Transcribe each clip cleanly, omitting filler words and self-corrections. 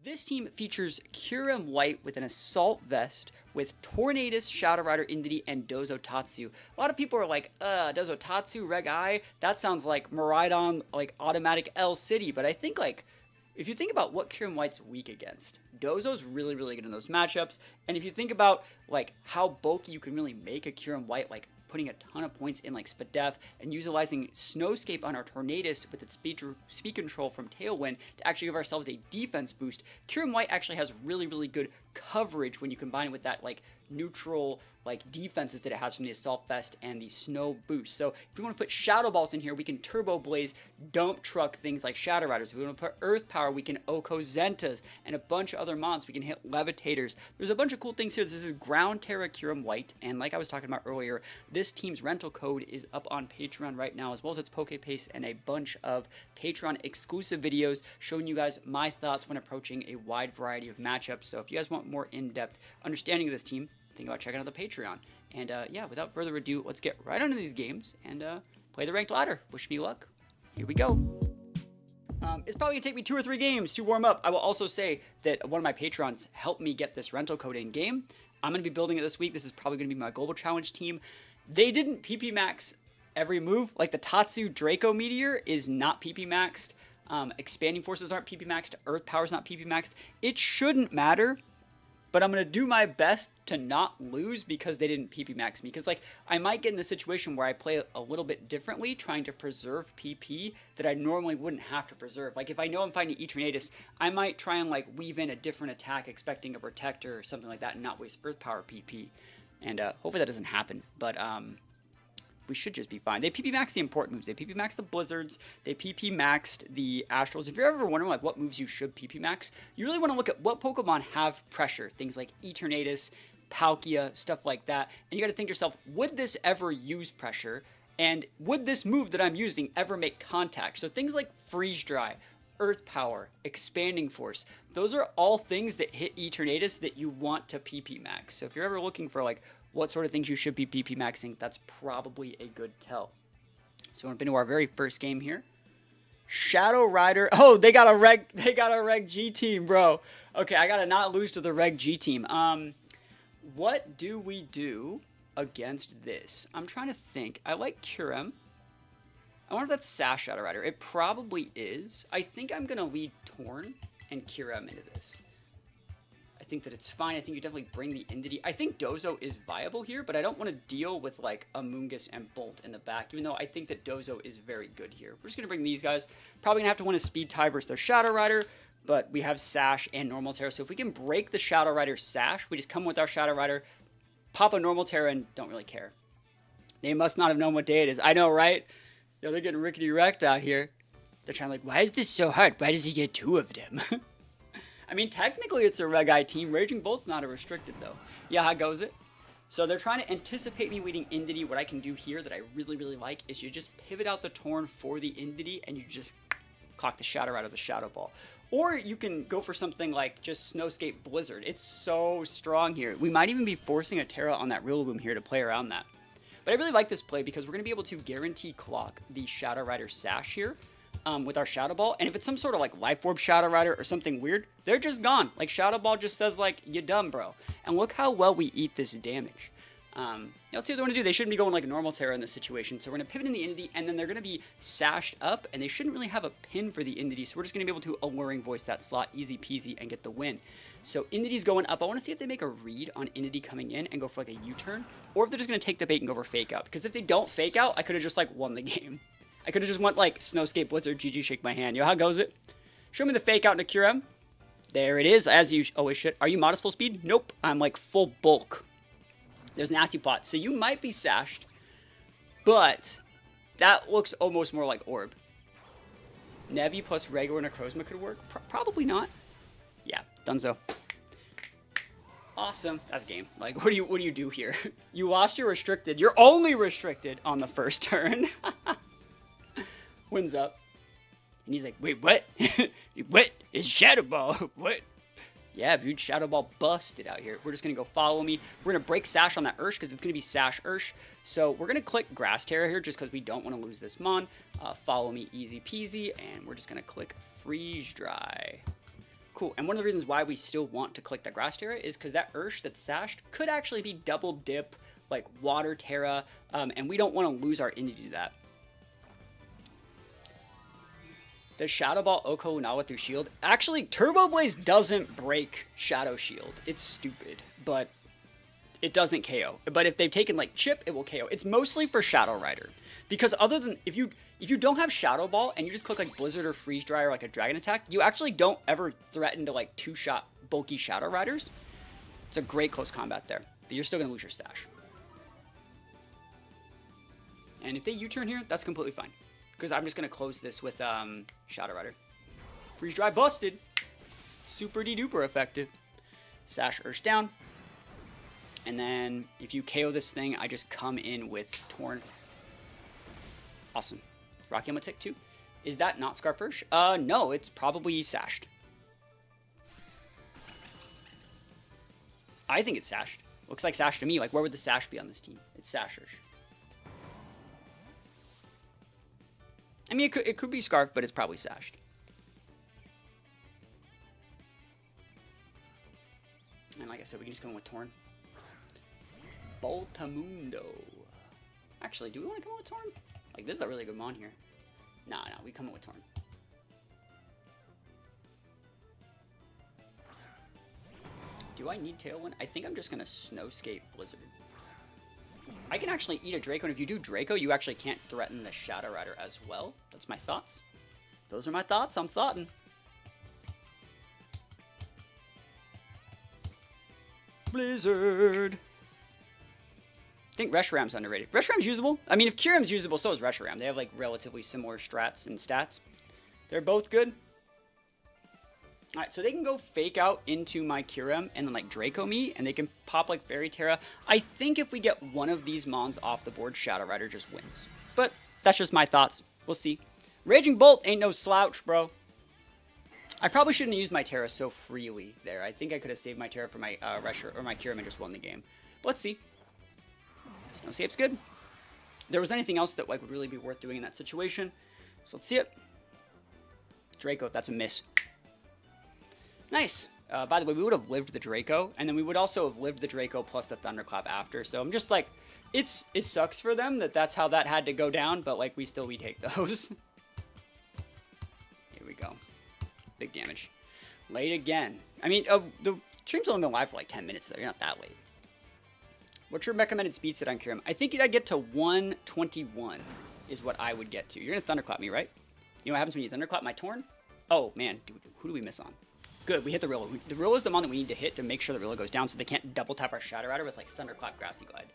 This team features Kyurem-W with an Assault Vest with Tornadus, Shadow Rider Indity, and Dozo Tatsu. A lot of people are like, Dozo Tatsu, Reg I? That sounds like Miraidon, like automatic L City. But I think, like, if you think about what Kyurem-White's weak against, Dozo's really, really good in those matchups. And if you think about, like, how bulky you can really make a Kyurem-White, like, putting a ton of points in like Spadef and utilizing Snowscape on our Tornadus with its speed control from Tailwind to actually give ourselves a defense boost. Kyurem-White actually has really, really good coverage when you combine it with that like neutral like defenses that it has from the Assault Vest and the Snow Boost. So if we want to put Shadow Balls in here, we can Turbo Blaze, Dump Truck things like Shadow Riders. If we want to put Earth Power, we can Zentas and a bunch of other mons. We can hit Levitators. There's a bunch of cool things here. This is Ground Terra Kyurem-White, and like I was talking about earlier, this team's rental code is up on Patreon right now, as well as its PokePaste and a bunch of Patreon exclusive videos showing you guys my thoughts when approaching a wide variety of matchups. So if you guys want more in-depth understanding of this team, think about checking out the Patreon. And yeah, without further ado, let's get right onto these games and play the ranked ladder. Wish me luck. Here we go. It's probably gonna take me 2 or 3 games to warm up. I will also say that one of my patrons helped me get this rental code in game. I'm gonna be building it this week. This is probably gonna be my global challenge team. They didn't PP max every move. Like the Tatsu Draco Meteor is not PP maxed. Expanding Forces aren't PP maxed. Earth Power's not PP maxed. It shouldn't matter. But I'm going to do my best to not lose because they didn't PP max me. Because, like, I might get in the situation where I play a little bit differently, trying to preserve PP that I normally wouldn't have to preserve. Like, if I know I'm fighting Eternatus, I might try and, like, weave in a different attack expecting a Protector or something like that and not waste Earth Power PP. And hopefully that doesn't happen. But we should just be fine. They PP maxed the important moves. They PP maxed the Blizzards. They PP maxed the Astrals. If you're ever wondering like what moves you should PP max, you really want to look at what Pokemon have pressure. Things like Eternatus, Palkia, stuff like that. And you got to think to yourself, would this ever use pressure? And would this move that I'm using ever make contact? So things like Freeze Dry, Earth Power, Expanding Force, those are all things that hit Eternatus that you want to PP max. So if you're ever looking for like what sort of things you should be PP maxing, that's probably a good tell. So we're into our very first game here. Shadow Rider. Oh, they got a Reg G team, bro. Okay, I gotta not lose to the Reg G team. What do we do against this? I'm trying to think. I like Kyurem. I wonder if that's Sash Shadow Rider. It probably is. I think I'm gonna lead Torn and Kyurem into this. I think that it's fine. I think you definitely bring the Indity. I think Dozo is viable here, but I don't want to deal with like Amoonguss and Bolt in the back, even though I think that Dozo is very good here. We're just going to bring these guys. Probably going to have to win a speed tie versus their Shadow Rider, but we have Sash and Normal Terra. So if we can break the Shadow Rider Sash, we just come with our Shadow Rider, pop a Normal Terra, and don't really care. They must not have known what day it is. I know, right? Yo, they're getting rickety wrecked out here. They're trying like, why is this so hard? Why does he get 2 of them? I mean, technically it's a Reg I team. Raging Bolt's not a restricted, though. Yeah, how goes it? So they're trying to anticipate me leading Indity. What I can do here that I really, really like is you just pivot out the Torn for the Indity, and you just clock the Shadow out of the Shadow Ball. Or you can go for something like just Snowscape Blizzard. It's so strong here. We might even be forcing a Terra on that Rillaboom here to play around that. But I really like this play because we're going to be able to guarantee clock the Shadow Rider Sash here. With our Shadow Ball, and if it's some sort of like Life Orb Shadow Rider or something weird, they're just gone. Like Shadow Ball just says like, you dumb, bro. And look how well we eat this damage. Let's see what they want to do. They shouldn't be going like a normal Terra in this situation, so we're going to pivot in the Indity, and then they're going to be sashed up, and they shouldn't really have a pin for the Indity, so we're just going to be able to Alluring Voice that slot easy peasy and get the win. So Indity's going up. I want to see if they make a read on Indity coming in and go for like a U-turn, or if they're just going to take the bait and go for Fake Out, because if they don't Fake Out, I could have just like won the game. I could have just went like Snowscape Blizzard, GG, shake my hand. Yo, how goes it? Show me the Fake Out into Kyurem. There it is, as you always should. Are you modest full speed? Nope, I'm like full bulk. There's Nasty Plot. So you might be sashed, but that looks almost more like Orb. Nevi plus regular Necrozma could work? Probably not. Yeah, donezo. Awesome. That's game. Like, what do you do here? You lost your restricted. You're only restricted on the first turn. Wins up. And he's like, wait, what? What? It's Shadow Ball. What? Yeah, dude, Shadow Ball busted out here. We're just going to go follow me. We're going to break Sash on that Ursh because it's going to be Sash Ursh. So we're going to click Grass Terra here just because we don't want to lose this Mon. Follow me easy peasy. And we're just going to click Freeze Dry. Cool, and one of the reasons why we still want to click that Grass Terra is because that Ursh that's sashed could actually be double dip, like Water Terra, and we don't want to lose our Indie to that. Does Shadow Ball Oko Lunala through Shield? Actually, Turbo Blaze doesn't break Shadow Shield. It's stupid, but it doesn't KO. But if they've taken like Chip, it will KO. It's mostly for Shadow Rider. Because other than, if you don't have Shadow Ball and you just click like Blizzard or Freeze Dry or like a Dragon Attack, you actually don't ever threaten to like two-shot bulky Shadow Riders. It's a great close combat there, but you're still going to lose your stash. And if they U-turn here, that's completely fine. Because I'm just going to close this with Shadow Rider. Freeze Dry busted. Super de-duper effective. Sash Ursh down. And then if you KO this thing, I just come in with Torn. Awesome. Rocky Helmet Tick 2. Is that not Scarf Ursh? No, it's probably sashed. I think it's sashed. Looks like sash to me. Like, where would the sash be on this team? It's Sash Ursh. I mean, it could be Scarf, but it's probably sashed. And like I said, we can just go in with Torn. Boltamundo. Actually, do we want to come in with Torn? Like, this is a really good mon here. Nah, we come in with Torn. Do I need Tailwind? I think I'm just going to Snowscape Blizzard. I can actually eat a Draco, and if you do Draco, you actually can't threaten the Shadow Rider as well. That's my thoughts. Those are my thoughts. I'm thoughting. Blizzard. I think Reshiram's underrated. Reshiram's usable. I mean, if Kyurem's usable, so is Reshiram. They have, like, relatively similar strats and stats. They're both good. Alright, so they can go fake out into my Kyurem and then, like, Draco me, and they can pop, like, Fairy Terra. I think if we get one of these mons off the board, Shadow Rider just wins. But that's just my thoughts. We'll see. Raging Bolt ain't no slouch, bro. I probably shouldn't have used my Terra so freely there. I think I could have saved my Terra for my Resher or my Kyurem and just won the game. But let's see. Snowscape's good. If there was anything else that like would really be worth doing in that situation. So let's see it. Draco, that's a miss. Nice. By the way, we would have lived the Draco, and then we would also have lived the Draco plus the Thunderclap after. So I'm just like, it sucks for them that that's how that had to go down, but like we take those. Here we go. Big damage. Late again. I mean, the stream's only been live for like 10 minutes though. You're not that late. What's your recommended speed set on Kyurem? I think I'd get to 121 is what I would get to. You're going to Thunderclap me, right? You know what happens when you Thunderclap my Torn? Oh, man. Dude, who do we miss on? Good, we hit the Rilla. The Rilla is the mon that we need to hit to make sure the Rilla goes down so they can't double tap our Shadow Rider with like Thunderclap Grassy Glide.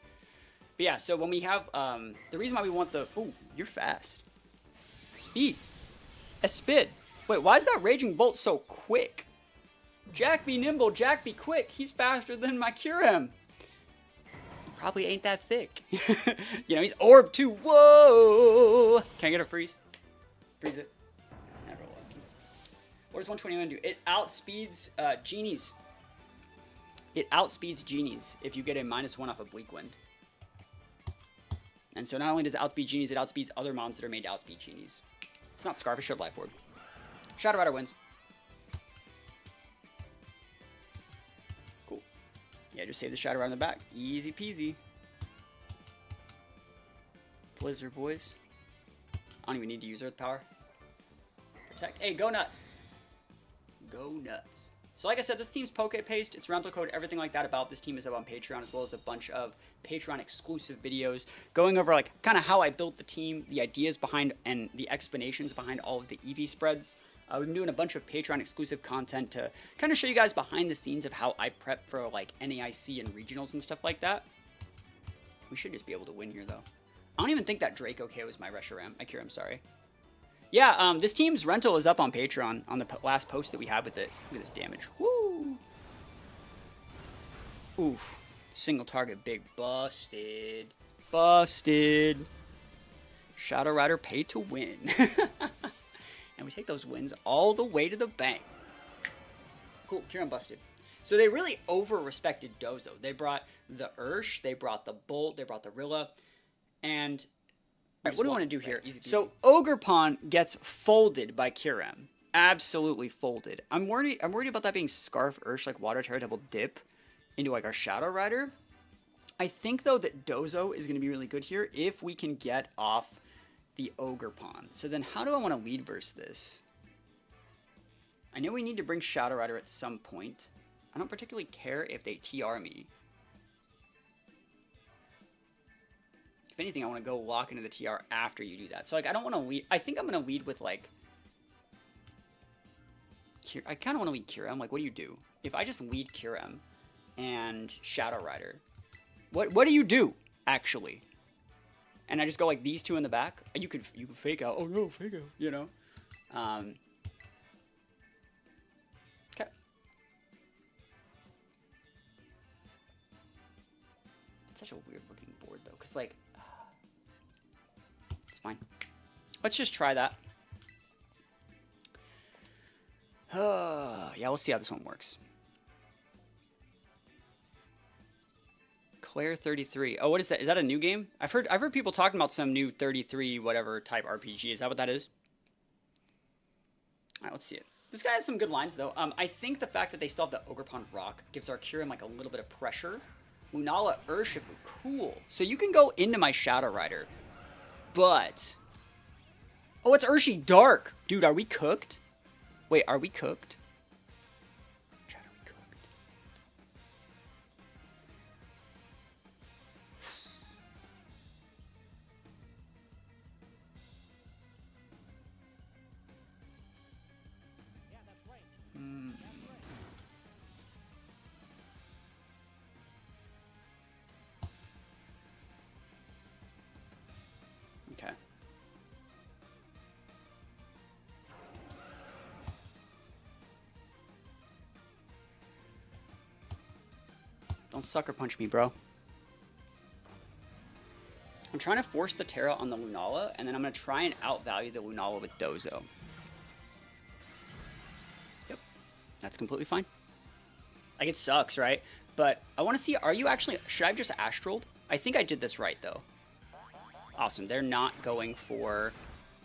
But yeah, so when we have, the reason why we want the, ooh, you're fast. Speed. A spid. Wait, why is that Raging Bolt so quick? Jack be nimble, Jack be quick. He's faster than my Kyurem. Probably ain't that thick. You know, he's Orb too. Whoa! Can I get a freeze? Freeze it. Never lucky. What does 121 do? It outspeeds genies. It outspeeds genies if you get a -1 off of Bleak Wind. And so not only does it outspeed genies, it outspeeds other mons that are made to outspeed genies. It's not Scarf, it's Life Orb. Shadow Rider wins. Yeah, just save the Shadow Rider in the back. Easy peasy. Blizzard, boys. I don't even need to use Earth Power. Protect. Hey, go nuts. Go nuts. So like I said, this team's Poke-Paste. It's rental code, everything like that about this team is up on Patreon, as well as a bunch of Patreon exclusive videos going over like kind of how I built the team, the ideas behind, and the explanations behind all of the EV spreads. We've been doing a bunch of Patreon exclusive content to kind of show you guys behind the scenes of how I prep for like NAIC and regionals and stuff like that. We should just be able to win here though. I don't even think that Draco KOs my Reshiram. I Kyurem, sorry. Yeah, this team's rental is up on Patreon on the last post that we had with it. Look at this damage. Woo! Oof. Single target, big busted. Busted. Shadow Rider pay to win. And we take those wins all the way to the bank. Cool, Kyurem busted. So they really over-respected Dozo. They brought the Ursh, they brought the Bolt, they brought the Rilla, and... Right, what do we want to do here? So Ogre Pawn gets folded by Kyurem. absolutely folded. I'm worried about that being Scarf Ursh, like Water Terra double dip into like our Shadow Rider. I think though that Dozo is going to be really good here if we can get off the Ogre Pawn. So then how do I want to lead verse this? I know we need to bring Shadow Rider at some point. I don't particularly care if they TR me. If anything, I want to go lock into the TR after you do that. So like I don't want to lead. I think I'm going to lead with like... I kind of want to lead Kyurem. Like what do you do? If I just lead Kyurem and Shadow Rider... What do you do, actually? And I just go like these two in the back. You could fake out. Oh no, fake out. You know. Okay. It's such a weird looking board though, cause like, it's fine. Let's just try that. Yeah, we'll see how this one works. Claire 33. Oh, what is that? Is that a new game? I've heard people talking about some new 33 whatever type RPG. Is that what that is? All right, let's see it. This guy has some good lines though. I think the fact that they still have the Ogre Pawn Rock gives our Kyurem like a little bit of pressure. Lunala Ursh, cool. So you can go into my Shadow Rider, but oh, it's Urshi Dark, dude. Are we cooked? Wait, are we cooked? Okay. Don't sucker punch me, bro. I'm trying to force the Terra on the Lunala, and then I'm going to try and outvalue the Lunala with Dozo. Yep. That's completely fine. Like, it sucks, right? But I want to see, are you actually... Should I have just Astraled? I think I did this right, though. Awesome. They're not going for...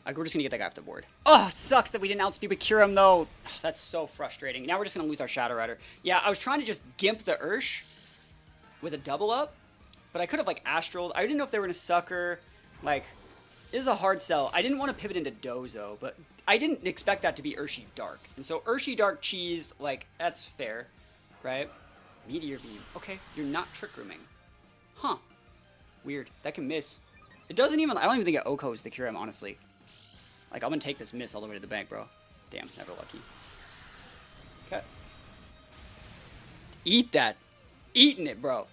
Like, we're just going to get that guy off the board. Oh, it sucks that we didn't outspeed with Kyurem, though. Oh, that's so frustrating. Now we're just going to lose our Shadow Rider. Yeah, I was trying to just gimp the Ursh with a double up, but I could have, like, Astraled. I didn't know if they were going to sucker. Like, this is a hard sell. I didn't want to pivot into Dozo, but I didn't expect that to be Urshi Dark. And so Urshi Dark cheese, like, that's fair, right? Meteor Beam. Okay, you're not Trick Rooming. Huh. Weird. That can miss. It doesn't even... I don't even think it Okos the Kyurem, honestly. Like, I'm going to take this miss all the way to the bank, bro. Damn, never lucky. Okay. Eat that. Eating it, bro.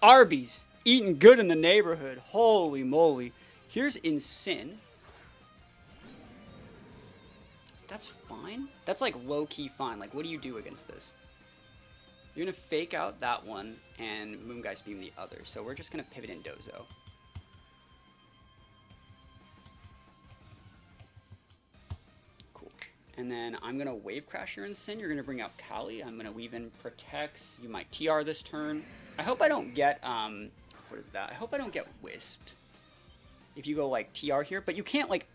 Arby's. Eating good in the neighborhood. Holy moly. Here's Insin. That's fine. That's, like, low-key fine. Like, what do you do against this? You're going to fake out that one and Moongeist Beam the other. So we're just going to pivot in Dozo. And then I'm going to Wave Crash your Insin. You're going to bring out Kali. I'm going to weave in Protects. You might TR this turn. I hope I don't get, what is that? I hope I don't get Wisped if you go, like, TR here. But you can't, like,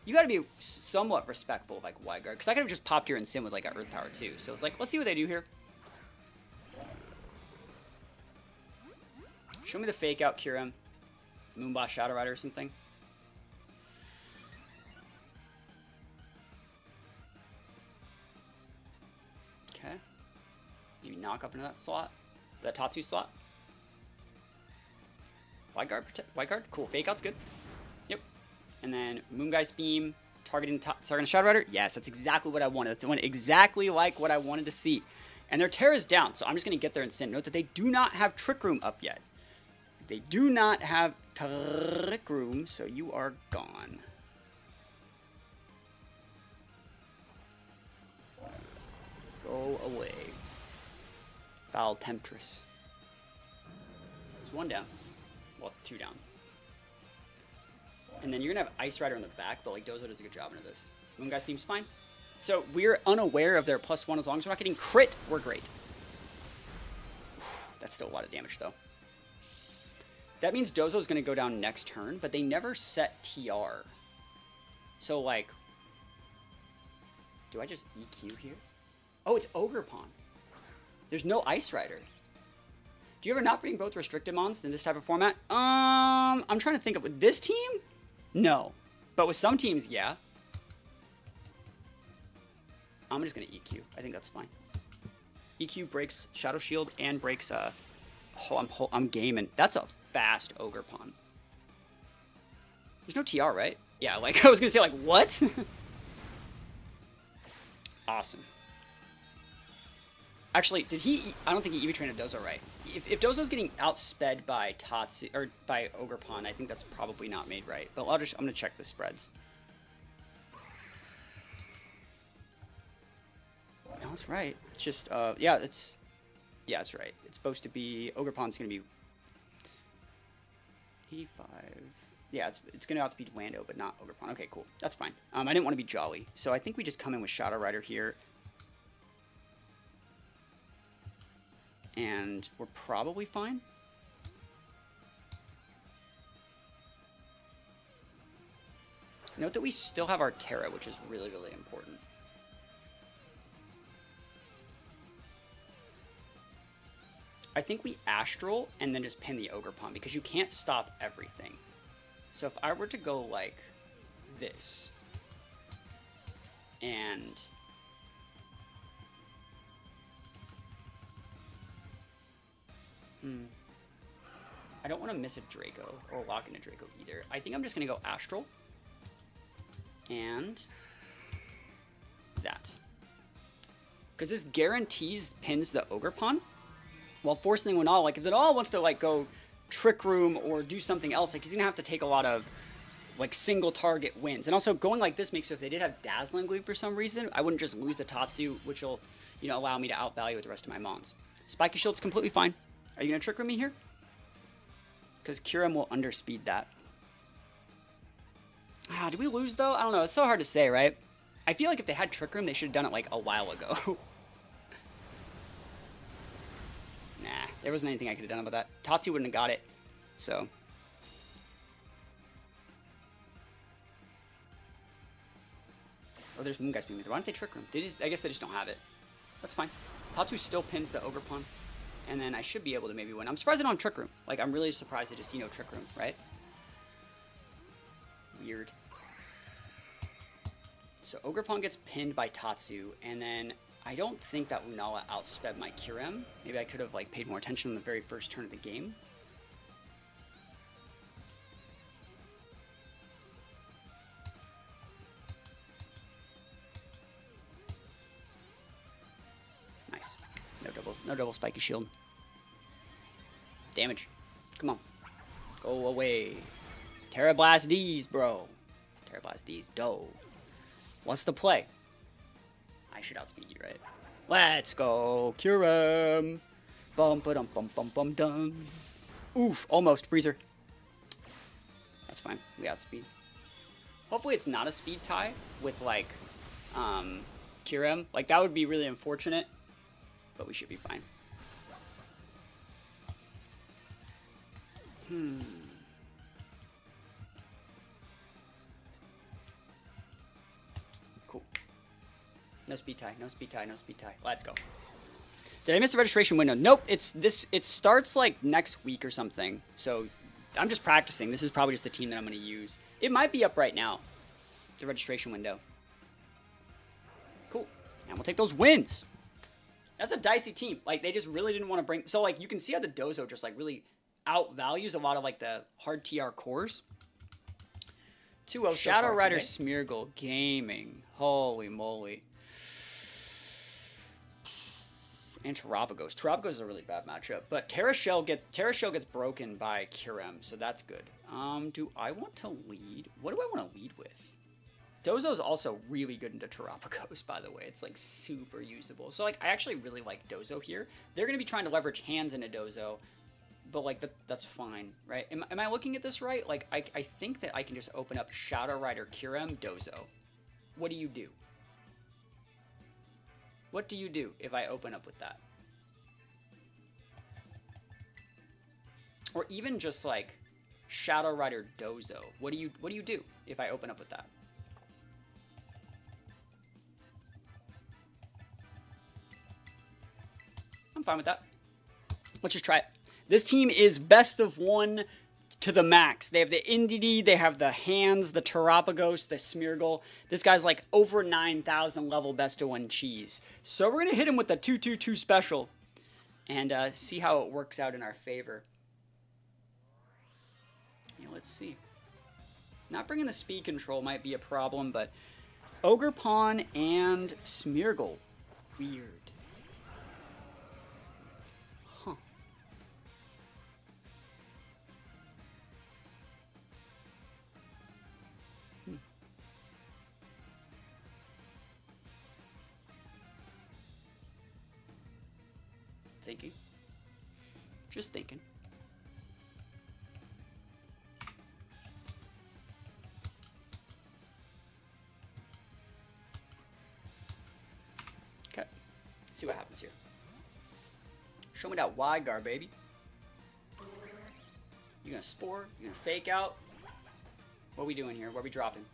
you got to be somewhat respectful of, like, Wide Guard. Because I could have just popped your Insin with, like, a Earth Power, too. So it's like, let's see what they do here. Show me the fake out Kyurem. Moonboss Shadow Rider or something. Okay. Maybe knock up into that slot. That Tatsu slot. Wide guard. Cool. Fake out's good. Yep. And then Moongeist Beam. Targeting Shadow Rider. Yes, that's exactly what I wanted. That's exactly like what I wanted to see. And their Terra's down, so I'm just going to get there and send. Note that they do not have Trick Room up yet. They do not have Trick Room, so you are gone. Go away. Foul Temptress. It's one down. Well, two down. And then you're going to have Ice Rider in the back, but like Dozo does a good job into this. Moongeist Beam's fine. So we're unaware of their +1 as long as we're not getting crit, we're great. That's still a lot of damage, though. That means Dozo's going to go down next turn, but they never set TR. So, like... Do I just EQ here? Oh, it's Ogerpon. There's no Ice Rider. Do you ever not bring both restricted mons in this type of format? I'm trying to think of with this team? No. But with some teams, yeah. I'm just gonna EQ. I think that's fine. EQ breaks Shadow Shield and breaks I'm gaming. That's a fast Ogerpon. There's no TR, right? Yeah, like I was gonna say, like, what? Awesome. Actually, did he? I don't think he EV trained a Dozo right. If Dozo's getting outsped by Tatsu or by Ogerpon, I think that's probably not made right. But I'm gonna check the spreads. No, that's right. It's just yeah, it's right. It's supposed to be Ogerpon's gonna be 85. Yeah, it's gonna outspeed Lando, but not Ogerpon. Okay, cool. That's fine. I didn't want to be jolly, so I think we just come in with Shadow Rider here. And we're probably fine. Note that we still have our Terra, which is really, really important. I think we Astral and then just pin the Ogerpon, because you can't stop everything. So if I were to go like this, and I don't want to miss a Draco or lock in a Draco either. I think I'm just going to go Astral and that. Because this guarantees pins the Ogerpon while forcing Lunala. Like, if Lunala wants to, like, go Trick Room or do something else, like, he's going to have to take a lot of, like, single target wins. And also, going like this makes it, if they did have Dazzling Gleam for some reason, I wouldn't just lose the Tatsu, which will, you know, allow me to outvalue with the rest of my Mons. Spiky Shield's completely fine. Are you going to Trick Room me here? Because Kyurem will underspeed that. Ah, did we lose, though? I don't know. It's so hard to say, right? I feel like if they had Trick Room, they should have done it, like, a while ago. Nah, there wasn't anything I could have done about that. Tatsu wouldn't have got it, so. Oh, there's Moongeist being there. Why don't they Trick Room? I guess they just don't have it. That's fine. Tatsu still pins the Ogerpon, and then I should be able to maybe win. I'm surprised they don't Trick Room. Like, I'm really surprised they just, you know, Trick Room, right? Weird. So Ogerpon gets pinned by Tatsu, and then I don't think that Lunala outsped my Kyurem. Maybe I could have, like, paid more attention in the very first turn of the game. Nice. No double Spiky Shield. Damage. Come on. Go away. Terra Blast D's, bro. Terra Blast D's. Doe. What's the play? I should outspeed you, right? Let's go, Kyurem. Bum ba dum bum bum bum dum. Oof, almost freezer. That's fine. We outspeed. Hopefully it's not a speed tie with like Kyurem. Like that would be really unfortunate, but we should be fine. Cool. No speed tie, no speed tie, no speed tie. Let's go. Did I miss the registration window? Nope, it starts like next week or something. So I'm just practicing. This is probably just the team that I'm going to use. It might be up right now, the registration window. Cool. And we'll take those wins. That's a dicey team. Like, they just really didn't want to bring... So, like, you can see how the Dozo just, like, really outvalues a lot of, like, the hard TR cores. 2-0. Shadow Rider Smeargle Gaming. Holy moly. And Terapagos. Terapagos is a really bad matchup. But Terra Shell gets broken by Kyurem, so that's good. Do I want to lead? What do I want to lead with? Dozo's also really good into Terapagos, by the way. It's, like, super usable. So, like, I actually really like Dozo here. They're going to be trying to leverage hands into Dozo, but, like, that's fine, right? Am I looking at this right? Like, I think that I can just open up Shadow Rider, Kyurem, Dozo. What do you do? What do you do if I open up with that? Or even just, like, Shadow Rider, Dozo. What do you do if I open up with that? fine with that. Let's just try it. This team is best of one to the max. They have the Indeedee, they have the Hands, the Terapagos, the Smeargle. This guy's like over 9,000 level best of one cheese. So we're going to hit him with the 2-2-2 special and see how it works out in our favor. Yeah, let's see. Not bringing the speed control might be a problem, but Ogerpon and Smeargle. Weird. Huh. Thinking. Just thinking. Okay. See what happens here. Show me that wide guard, baby. You gonna spore? You gonna fake out? What are we doing here? What are we dropping?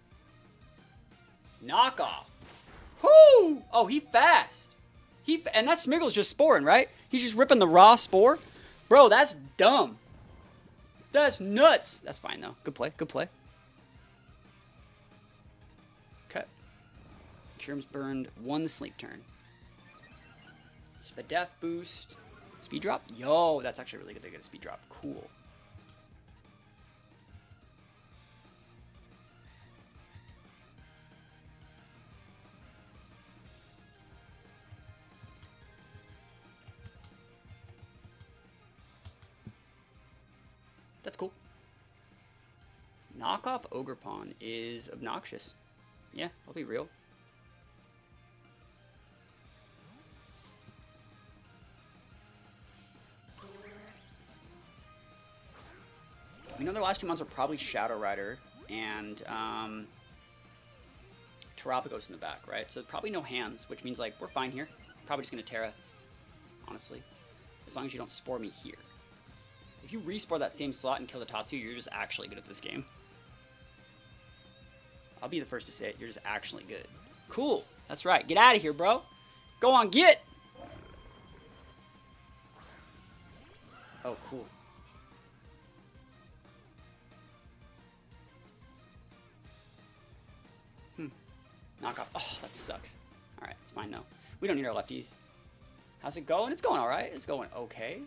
Knockoff. Whoo! Oh, he fast. And that Smeargle's just sporing, right? He's just ripping the raw spore. Bro, that's dumb. That's nuts. That's fine, though. Good play. Good play. Okay. Kyurem's burned one sleep turn. Spadef boost. Speed drop. Yo, that's actually really good to get a speed drop. Cool. That's cool. Knockoff Ogerpon is obnoxious. Yeah, I'll be real. We know their last 2 months are probably Shadow Rider and Terapagos in the back, right? So probably no Hands, which means like we're fine here. Probably just gonna Terra, honestly, as long as you don't spore me here. If you respore that same slot and kill the Tatsu, you're just actually good at this game. I'll be the first to say it. You're just actually good. Cool. That's right. Get out of here, bro. Go on, get. Oh, cool. Knock off. Oh, that sucks. All right, it's fine now. We don't need our lefties. How's it going? It's going all right. It's going okay.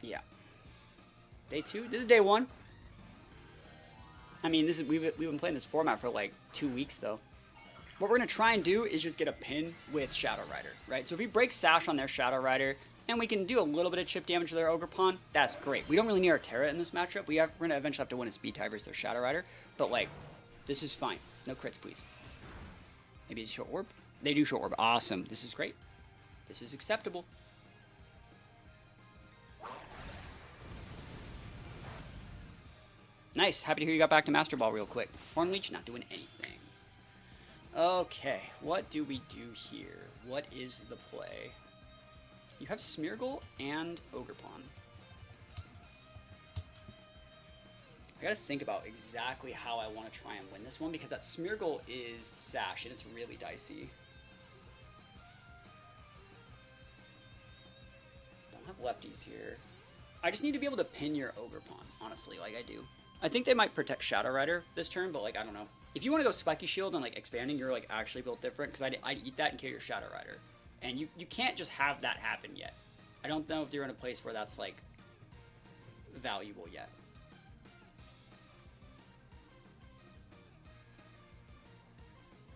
Yeah. Day 2. This is day 1. I mean, this is we've been playing this format for like 2 weeks though. What we're gonna try and do is just get a pin with Shadow Rider, right? So if we break Sash on their Shadow Rider and we can do a little bit of chip damage to their Ogerpon, that's great. We don't really need our Terra in this matchup. We're gonna eventually have to win a speed tie versus their Shadow Rider, but like, this is fine. No crits, please. Maybe it's short orb. They do short orb. Awesome. This is great. This is acceptable. Nice. Happy to hear you got back to Master Ball real quick. Horn Leech not doing anything. Okay, what do we do here? What is the play? You have Smeargle and Ogerpon. I gotta think about exactly how I want to try and win this one because that Smeargle is the Sash and it's really dicey. Don't have lefties here. I just need to be able to pin your Ogerpon, honestly, like I do. I think they might protect Shadow Rider this turn, but like, I don't know. If you want to go Spiky Shield and like expanding, you're like actually built different because I'd eat that and kill your Shadow Rider. And you can't just have that happen yet. I don't know if you're in a place where that's like valuable yet.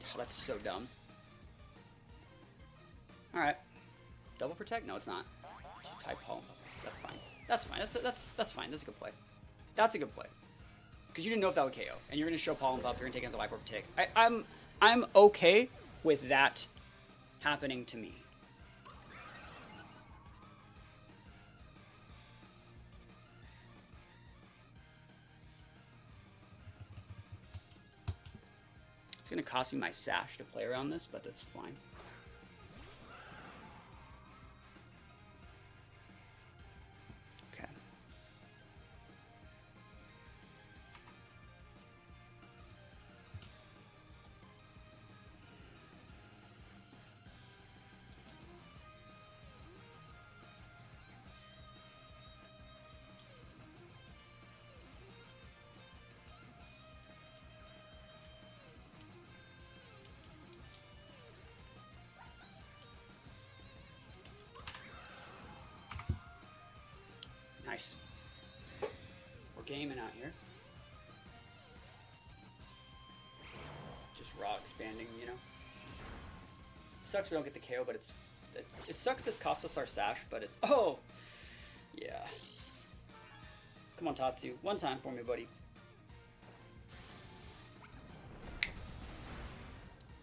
Oh, that's so dumb. Alright. Double protect? No, it's not. Type Home. That's fine. That's fine. That's fine. That's a good play. That's a good play. Because you didn't know if that would KO. And you're going to show Pollen Puff. You're going to take out the Life Orb tick. I'm okay with that happening to me. It's going to cost me my Sash to play around this, but that's fine. gaming out here. Just raw expanding, you know. Sucks we don't get the KO, but it sucks this cost us our sash, but it's oh yeah. Come on, Tatsu, one time for me, buddy.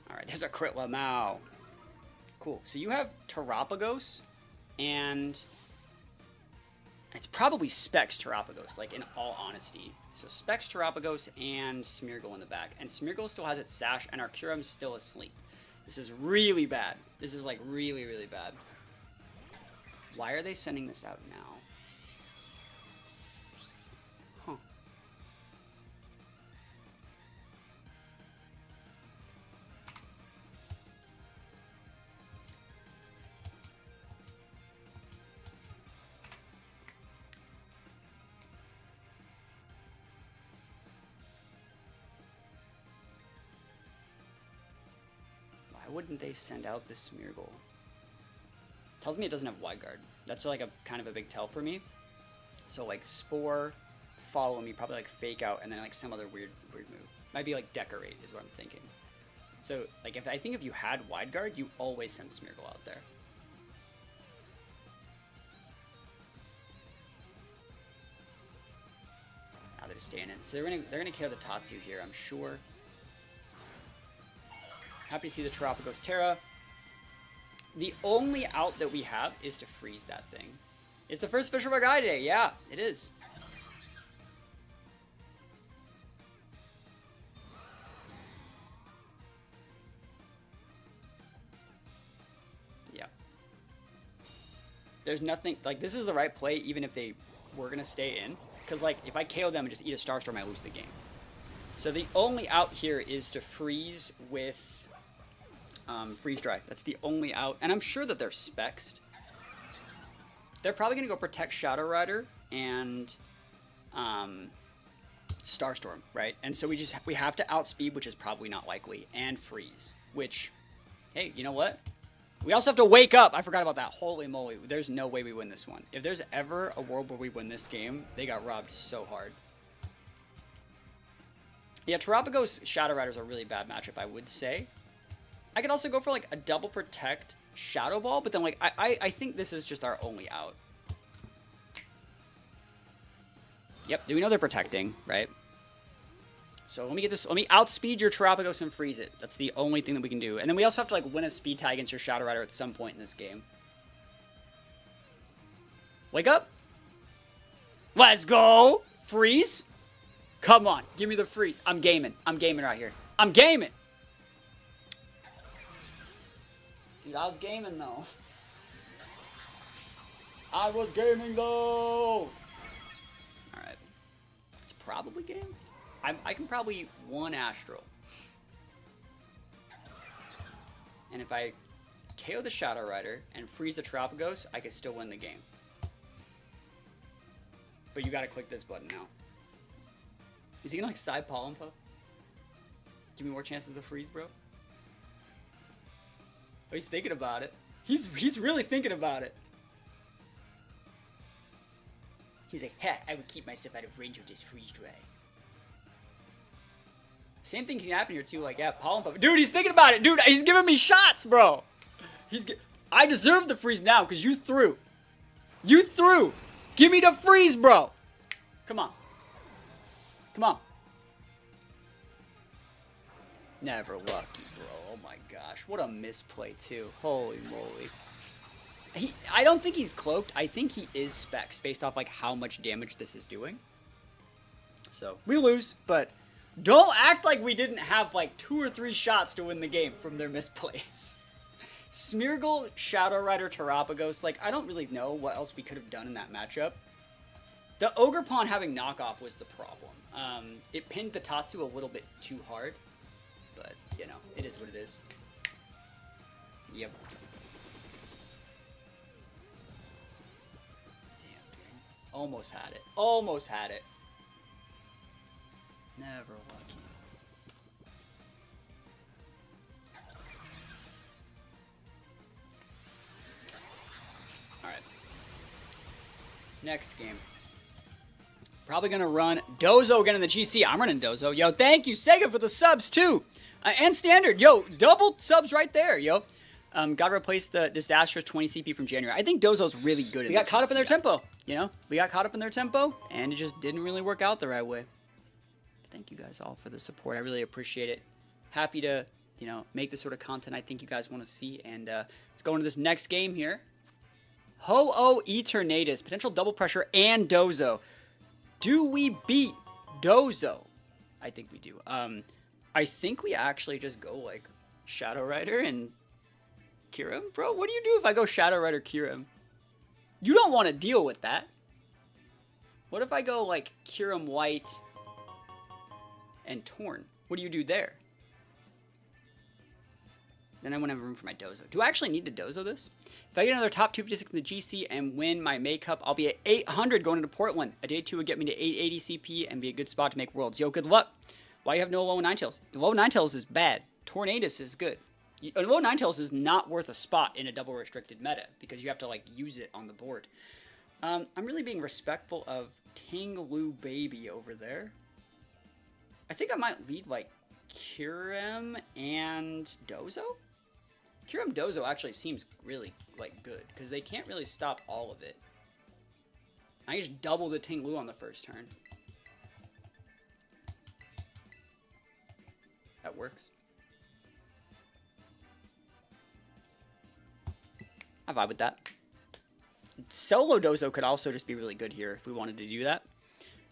All right, there's a crit Lamau. Cool. So you have Terapagos, and it's probably Specs Terapagos, like in all honesty. So Specs Terapagos and Smeargle in the back, and Smeargle still has its sash, and our Kyurem's still asleep. This is really bad. This is like really, really bad. Why are they sending this out now? Huh. Why wouldn't they send out this Smeargle? Tells me it doesn't have Wide Guard. That's like a kind of a big tell for me. So like Spore, follow me, probably like Fake Out, and then like some other weird move. Might be like Decorate is what I'm thinking. So like if you had Wide Guard, you always send Smeargle out there. Now they're just staying in. So they're gonna kill the Tatsu here, I'm sure. Happy to see the Terapagos Terra. The only out that we have is to freeze that thing. It's the first fish of our guy today. Yeah, it is. Yeah. There's nothing, like, this is the right play even if they were going to stay in. Because, like, if I KO them and just eat a Starstorm, I lose the game. So the only out here is to freeze with Freeze Dry. That's the only out. And I'm sure that they're spexed. They're probably going to go protect Shadow Rider and Starstorm, right? And so we have to outspeed, which is probably not likely, and freeze, which, hey, you know what? We also have to wake up. I forgot about that. Holy moly. There's no way we win this one. If there's ever a world where we win this game, they got robbed so hard. Yeah, Terapagos Shadow Rider is a really bad matchup, I would say. I could also go for like a double protect Shadow Ball, but then like I think this is just our only out. Yep, do we know they're protecting, right? So let me get this, let me outspeed your Terapagos and freeze it. That's the only thing that we can do. And then we also have to like win a speed tag against your Shadow Rider at some point in this game. Wake up. Let's go. Freeze. Come on, give me the freeze. I'm gaming. I'm gaming right here. I'm gaming. Dude, I was gaming though. I was gaming though. Alright. It's probably game. I can probably one Astral. And if I KO the Shadow Rider and freeze the Terapagos, I can still win the game. But you gotta click this button now. Is he gonna like side Pollen Puff? Give me more chances to freeze, bro? Oh, he's thinking about it. He's really thinking about it. He's like, heh, I would keep myself out of range of this freeze dry. Same thing can happen here too, like, yeah, Pollen Puff. Dude, he's thinking about it. Dude, he's giving me shots, bro. I deserve the freeze now because you threw. You threw. Give me the freeze, bro. Come on. Come on. Never lucky, bro. Oh my gosh. What a misplay, too. Holy moly. I don't think he's cloaked. I think he is specs based off like how much damage this is doing. So, we lose, but don't act like we didn't have like 2 or 3 shots to win the game from their misplays. Smeargle, Shadow Rider, Terapagos, like, I don't really know what else we could have done in that matchup. The Ogre Pawn having knockoff was the problem. It pinned the Tatsu a little bit too hard, but, you know, it is what it is. Yep. Damn, dude. Almost had it. Almost had it. Never lucky. Alright. Next game. Probably going to run Dozo again in the GC. I'm running Dozo. Yo, thank you, Sega, for the subs, too. And Standard. Yo, double subs right there, yo. Gotta replace the disastrous 20 CP from January. I think Dozo's really good. We got caught up in their tempo, you know? We got caught up in their tempo, and it just didn't really work out the right way. Thank you guys all for the support. I really appreciate it. Happy to, you know, make the sort of content I think you guys want to see. And let's go into this next game here. Ho-Oh Eternatus. Potential double pressure and Dozo. Do we beat Dozo? I think we do. I think we actually just go, like, Shadow Rider and Kyurem? Bro, what do you do if I go Shadow Rider Kyurem? You don't want to deal with that. What if I go, like, Kyurem White and Torn? What do you do there? Then I won't have room for my Dozo. Do I actually need to Dozo this? If I get another top 256 in the GC and win my makeup, I'll be at 800 going into Portland. A day 2 would get me to 880 CP and be a good spot to make worlds. Yo, good luck. Why you have no low Ninetales? The low Ninetales is bad. Tornadus is good. A low Ninetales is not worth a spot in a double restricted meta because you have to, like, use it on the board. I'm really being respectful of Ting-Lu Baby over there. I think I might lead, like, Kyurem and Dozo? Kyurem Dozo actually seems really, like, good because they can't really stop all of it. I just double the Ting-Lu on the first turn. That works. I vibe with that. Solo Dozo could also just be really good here if we wanted to do that.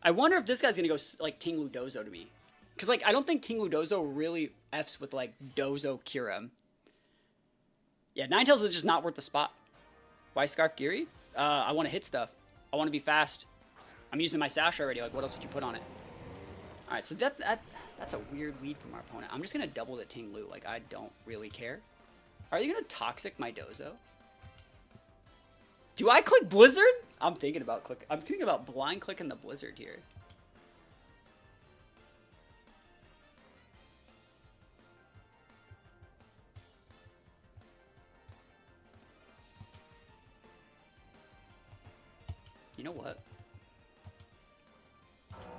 I wonder if this guy's going to go, like, Ting-Lu Dozo to me. Because, like, I don't think Ting-Lu Dozo really Fs with, like, Dozo Kyurem. Yeah, Ninetales is just not worth the spot. Why Scarf Geary? I want to hit stuff. I want to be fast. I'm using my Sash already. Like, what else would you put on it? Alright, so that's a weird lead from our opponent. I'm just going to double the Ting-Lu. Like, I don't really care. Are you going to Toxic my Dozo? Do I click Blizzard? I'm thinking about blind clicking the Blizzard here. You know what?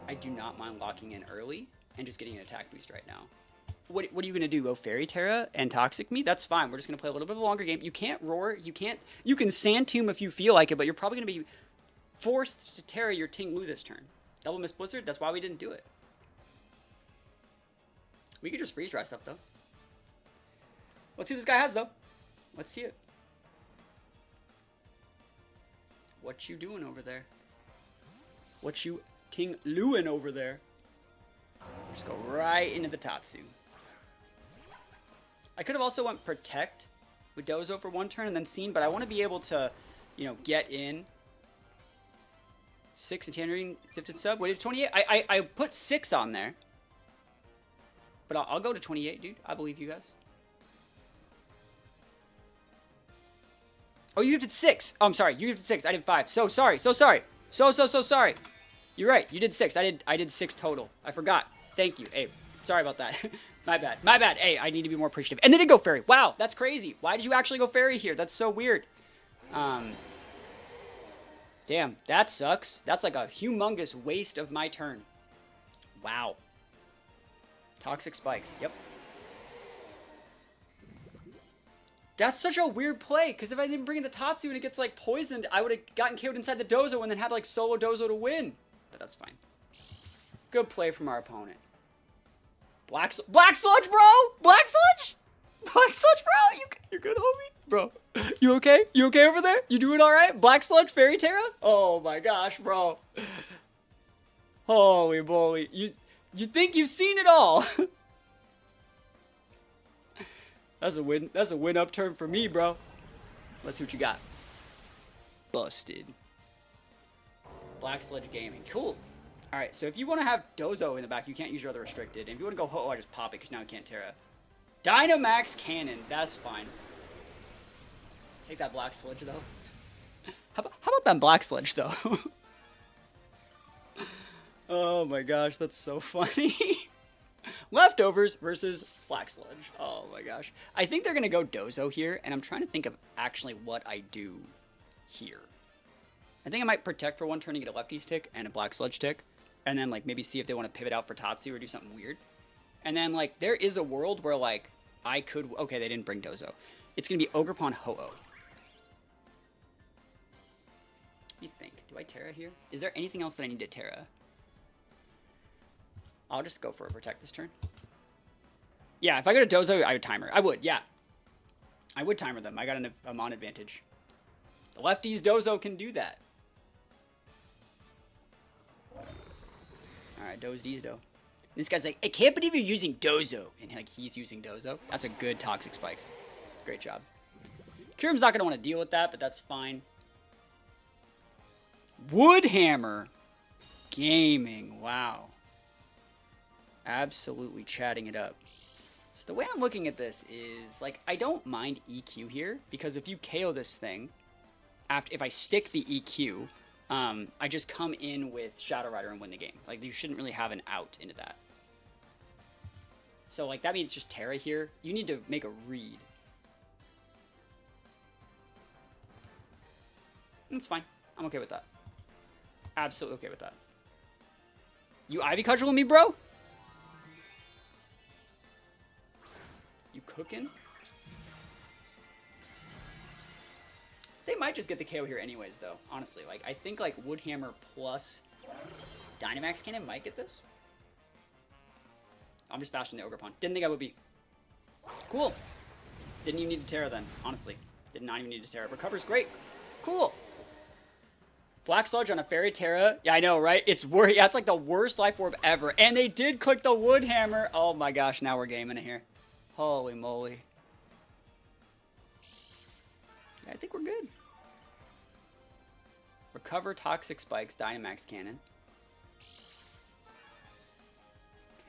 I do not mind locking in early and just getting an attack boost right now. What are you going to do? Go Fairy Terra and Toxic me? That's fine. We're just going to play a little bit of a longer game. You can't roar. You can Sand Tomb if you feel like it, but you're probably going to be forced to Terra your Ting-Lu this turn. Double Miss Blizzard? That's why we didn't do it. We could just freeze dry stuff, though. Let's see what this guy has, though. Let's see it. What you doing over there? What you Ting-Luing over there? Just go right into the Tatsu. I could have also went Protect with Dozo for one turn and then Scene, but I want to be able to, you know, get in 6 and Tangerine gifted sub. What if 28? I put 6 on there. But I'll go to 28, dude. I believe you guys. Oh, you gifted 6. Oh, I'm sorry. You gifted 6. I did 5. So sorry. So sorry. So sorry. You're right. You did 6. I did 6 total. I forgot. Thank you. Hey, sorry about that. My bad. My bad. Hey, I need to be more appreciative. And they did go Fairy. Wow, that's crazy. Why did you actually go Fairy here? That's so weird. Damn, that sucks. That's like a humongous waste of my turn. Wow. Toxic Spikes. Yep. That's such a weird play, because if I didn't bring in the Tatsu and it gets, like, poisoned, I would have gotten KO'd inside the Dozo and then had, like, solo Dozo to win. But that's fine. Good play from our opponent. Black Sludge, bro! Black Sludge? Black Sludge, bro! You're good, homie? Bro, you okay? You okay over there? You doing alright? Black Sludge, Fairy Terra? Oh my gosh, bro. Holy moly. You think you've seen it all? That's a win. That's a win upturn for me, bro. Let's see what you got. Busted. Black Sludge Gaming. Cool. Alright, so if you want to have Dozo in the back, you can't use your other restricted. And if you want to go Ho-Oh, I just pop it because now you can't Terra. Dynamax Cannon. That's fine. Take that Black Sludge, though. How about that Black Sludge, though? Oh my gosh, that's so funny. Leftovers versus Black Sludge. Oh my gosh. I think they're going to go Dozo here, and I'm trying to think of actually what I do here. I think I might protect for one turn to get a lefties tick and a black sludge tick. And then, like, maybe see if they want to pivot out for Tatsu or do something weird. And then, like, there is a world where, like, I could... Okay, they didn't bring Dozo. It's going to be Ogerpon Ho-Oh. What do you think? Do I Terra here? Is there anything else that I need to Terra? I'll just go for a protect this turn. Yeah, if I go to Dozo, I would timer. I would, yeah. I would timer them. I got a mon advantage. The lefties Dozo can do that. Alright, Doze D's Do. This guy's like, I can't believe you're using Dozo. And like he's using Dozo. That's a good Toxic Spikes. Great job. Kyurem's not going to want to deal with that, but that's fine. Woodhammer Gaming. Wow. Absolutely chatting it up. So the way I'm looking at this is, like, I don't mind EQ here, because if you KO this thing, if I stick the EQ, I just come in with Shadow Rider and win the game. Like, you shouldn't really have an out into that. So, like, that means just Terra here. You need to make a read. It's fine. I'm okay with that. Absolutely okay with that. You Ivy cudgeling me, bro? You cooking? They might just get the KO here anyways, though. Honestly, like, I think, like, Woodhammer plus Dynamax Cannon might get this. I'm just bashing the Ogerpon. Didn't think I would be. Cool. Didn't even need to Terra then, honestly. Did not even need to Terra. Recovers great. Cool. Black Sludge on a Fairy Terra. Yeah, I know, right? It's worse. Yeah, it's like the worst Life Orb ever. And they did click the Woodhammer. Oh my gosh, now we're gaming it here. Holy moly. Yeah, I think we're good. Recover Toxic Spikes, Dynamax Cannon.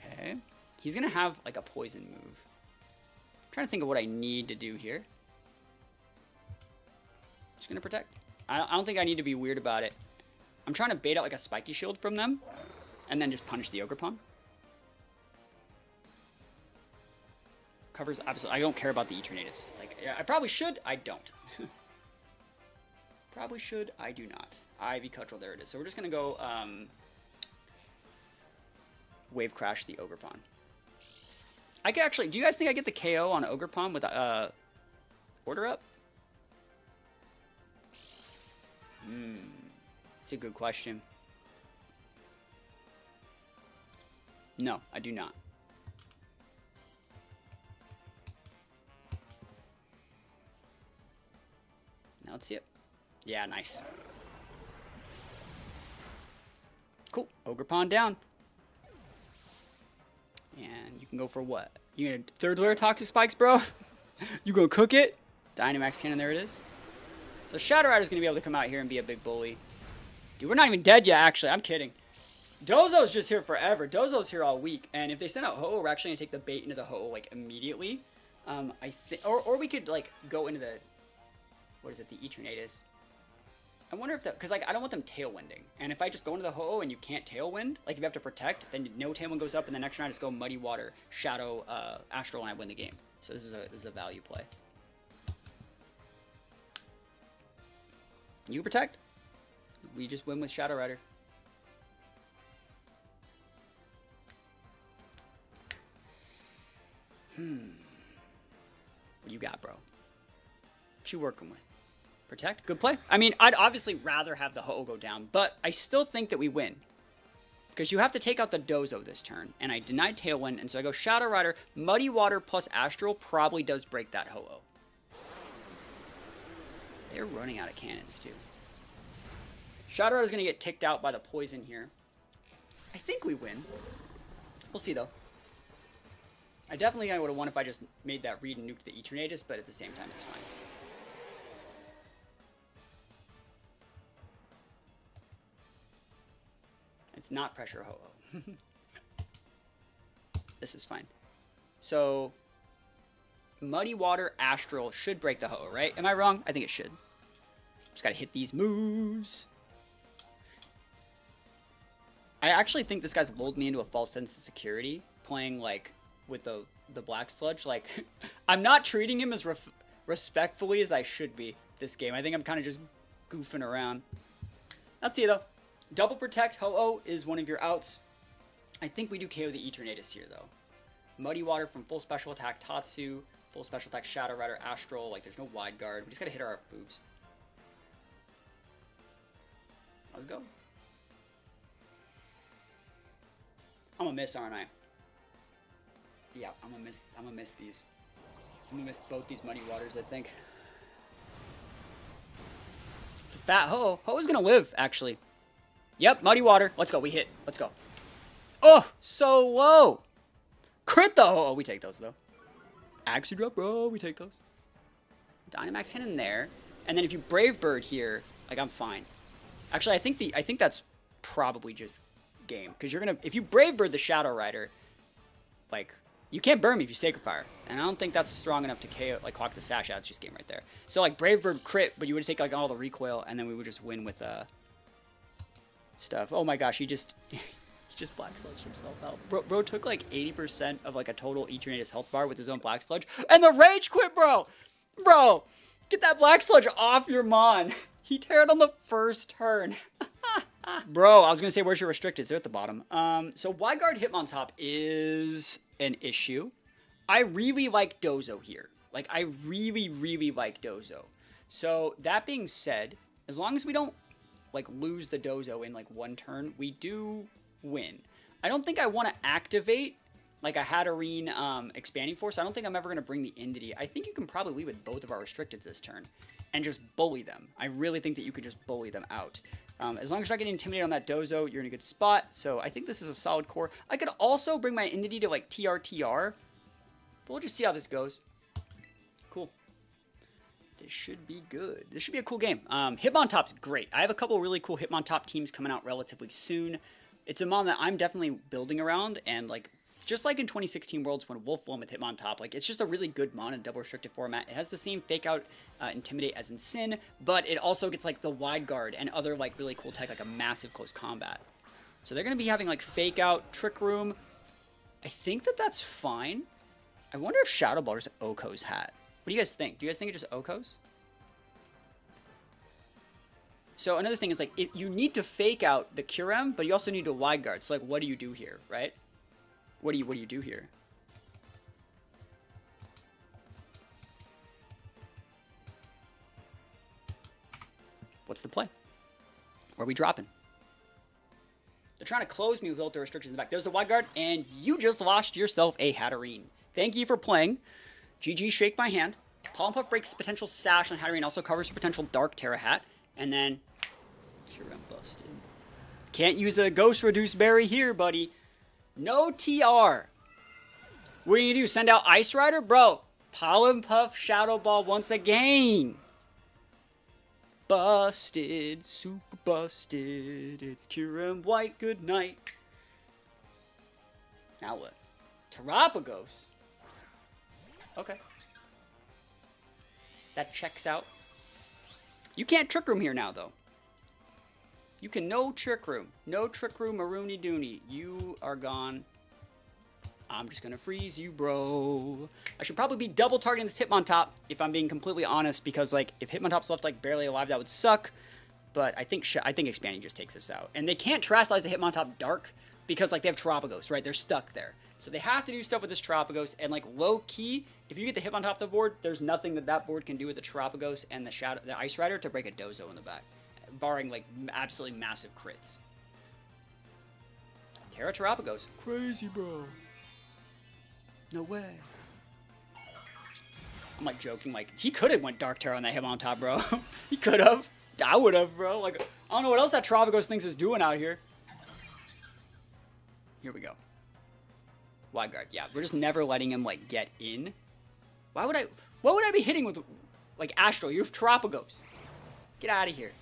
Okay. He's going to have, like, a poison move. I'm trying to think of what I need to do here. Just going to protect. I don't think I need to be weird about it. I'm trying to bait out, like, a Spiky Shield from them. And then just punish the Ogerpon. Covers absolutely. I don't care about the Eternatus. Like, I probably should. I don't. Probably should. I do not. Ivy Cudgel. There it is. So we're just going to go Wave Crash the Ogerpon. I could actually... Do you guys think I get the KO on Ogerpon with Order Up? It's a good question. No, I do not. Now let's see it. Yeah, nice. Cool. Ogerpon down. And you can go for what? You gonna third layer Toxic Spikes, bro? You gonna cook it? Dynamax Cannon, there it is. So Shadow Rider's gonna be able to come out here and be a big bully. Dude, we're not even dead yet, actually. I'm kidding. Dozo's just here forever. Dozo's here all week. And if they send out Ho-Oh, we're actually gonna take the bait into the Ho-Oh, like, immediately. I think, or we could, like, go into the, what is it, the Eternatus. I wonder if that, because, like, I don't want them tailwinding. And if I just go into the Ho-Oh and you can't tailwind, like, if you have to protect, then no tailwind goes up, and the next turn I just go Muddy Water, Shadow, Astral, and I win the game. So this is a value play. You protect. We just win with Shadow Rider. What you got, bro? What you working with? Protect? Good play. I mean, I'd obviously rather have the Ho-Oh go down, but I still think that we win. Because you have to take out the Dozo this turn, and I denied Tailwind, and so I go Shadow Rider. Muddy Water plus Astral probably does break that Ho-Oh. They're running out of cannons, too. Shadow Rider's going to get ticked out by the poison here. I think we win. We'll see, though. I definitely would have won if I just made that read and nuked the Eternatus, but at the same time, it's fine. It's not pressure Ho-Oh. This is fine. So, Muddy Water Astral should break the Ho-Oh, right? Am I wrong? I think it should. Just gotta hit these moves. I actually think this guy's lulled me into a false sense of security, playing, like, with the Black Sludge. Like, I'm not treating him as respectfully as I should be this game. I think I'm kind of just goofing around. Let's see, though. Double Protect Ho-Oh is one of your outs. I think we do KO the Eternatus here, though. Muddy Water from full special attack Tatsu, full special attack Shadow Rider, Astral. Like, there's no wide guard. We just gotta hit our boobs. Let's go. I'm gonna miss, aren't I? Yeah, I'm gonna miss these. I'm gonna miss both these Muddy Waters, I think. It's a fat Ho-Oh. Ho-Oh's gonna live, actually. Yep, Muddy Water. Let's go. We hit. Let's go. Oh, so low. Crit the Ho-Oh. We take those, though. Axie Drop, bro. We take those. Dynamax hit in there. And then if you Brave Bird here, like, I'm fine. Actually, I think that's probably just game. Because you're going to... If you Brave Bird the Shadow Rider, like... You can't burn me if you Sacred Fire. And I don't think that's strong enough to KO, like, clock the Sash out. It's just game right there. So, like, Brave Bird crit, but you would take, like, all the recoil, and then we would just win with, stuff. Oh my gosh, he just Black Sludged himself out. Bro took, like, 80% of, like, a total Eternatus health bar with his own Black Sludge. And the Rage quit, bro! Bro, get that Black Sludge off your Mon. He teared on the first turn. Bro, I was gonna say, where's your restricted? They're at the bottom. So Wide Guard Hitmontop is an issue. I really like Dozo here. Like, I really, really like Dozo. So, that being said, as long as we don't, like, lose the Dozo in, like, one turn, we do win. I don't think I want to activate, like, a Hatterene Expanding Force. I don't think I'm ever going to bring the Indity. I think you can probably leave with both of our restricteds this turn and just bully them. I really think that you could just bully them out. As long as you're not getting intimidated on that Dozo, you're in a good spot. So I think this is a solid core. I could also bring my Indity to, like, TRTR. But we'll just see how this goes. Cool. This should be good. This should be a cool game. Hitmontop's great. I have a couple really cool Hitmontop teams coming out relatively soon. It's a mon that I'm definitely building around. And, like, just like in 2016 Worlds when Wolf won with Hitmontop, like, it's just a really good mon in double restricted format. It has the same fake out Intimidate as in Sin, but it also gets, like, the Wide Guard and other, like, really cool tech, like a massive close combat. So they're going to be having, like, fake out, Trick Room. I think that that's fine. I wonder if Shadow Ball is Oko's hat. What do you guys think? Do you guys think it's just Oko's? So another thing is, like, you need to fake out the Kyurem, but you also need to Wide Guard. So, like, what do you do here, right? What do you do here? What's the play? Where are we dropping? They're trying to close me with ult restrictions in the back. There's the Wide Guard, and you just lost yourself a Hatterene. Thank you for playing. GG, shake my hand. Pollen Puff breaks potential Sash on Hatterene, also covers your potential Dark Terra hat. And then, Kyurem busted. Can't use a Ghost Reduce Berry here, buddy. No TR. What are you gonna do? Send out Ice Rider? Bro, Pollen Puff Shadow Ball once again. Busted. Super busted. It's Kyurem White. Good night. Now what? Terapagos. Okay. That checks out. You can't Trick Room here now, though. You can no Trick Room. No Trick Room, Maroony Dooney. You are gone. I'm just going to freeze you, bro. I should probably be double targeting this Hitmontop, if I'm being completely honest, because, like, if Hitmontop's left, like, barely alive, that would suck. But I think Expanding just takes us out. And they can't Terrasilize the Hitmontop Dark, because, like, they have Terapagos, right? They're stuck there. So they have to do stuff with this Terapagos, and, like, low-key, if you get the Hitmontop of the board, there's nothing that board can do with the Terapagos and the Ice Rider to break a Dozo in the back, barring, like, absolutely massive crits. Terra Terapagos. Crazy, bro. No way. I'm, like, joking, like, he could have went Dark Terra on that Hitmontop, bro. He could have. I would have, bro. Like, I don't know what else that Terapagos thinks is doing out here. Here we go. Wide Guard, yeah. We're just never letting him, like, get in. What would I be hitting with, like, Astral? You have Terapagos. Get out of here.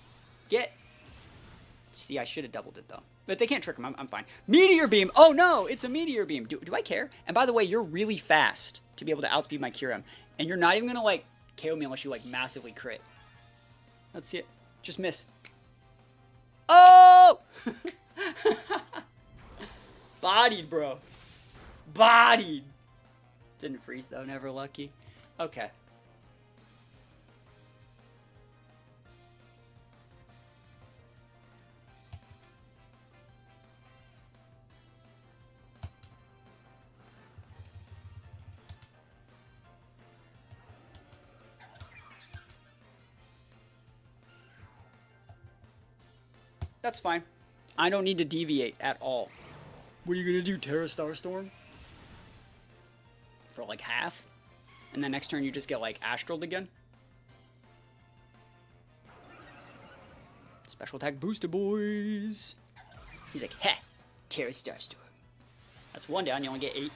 See, I should have doubled it, though. But they can't trick him. I'm fine. Meteor Beam. Oh, no. It's a Meteor Beam. Do I care? And by the way, you're really fast to be able to outspeed my Kyurem. And you're not even going to, like, KO me unless you, like, massively crit. Let's see it. Just miss. Oh! Bodied, bro. Bodied. Didn't freeze, though. Never lucky. Okay. That's fine. I don't need to deviate at all. What are you gonna do, Terra Starstorm? For like half? And then next turn you just get like Astraled again? Special attack booster, boys! He's like, heh, Terra Starstorm. That's one down, you only get 8.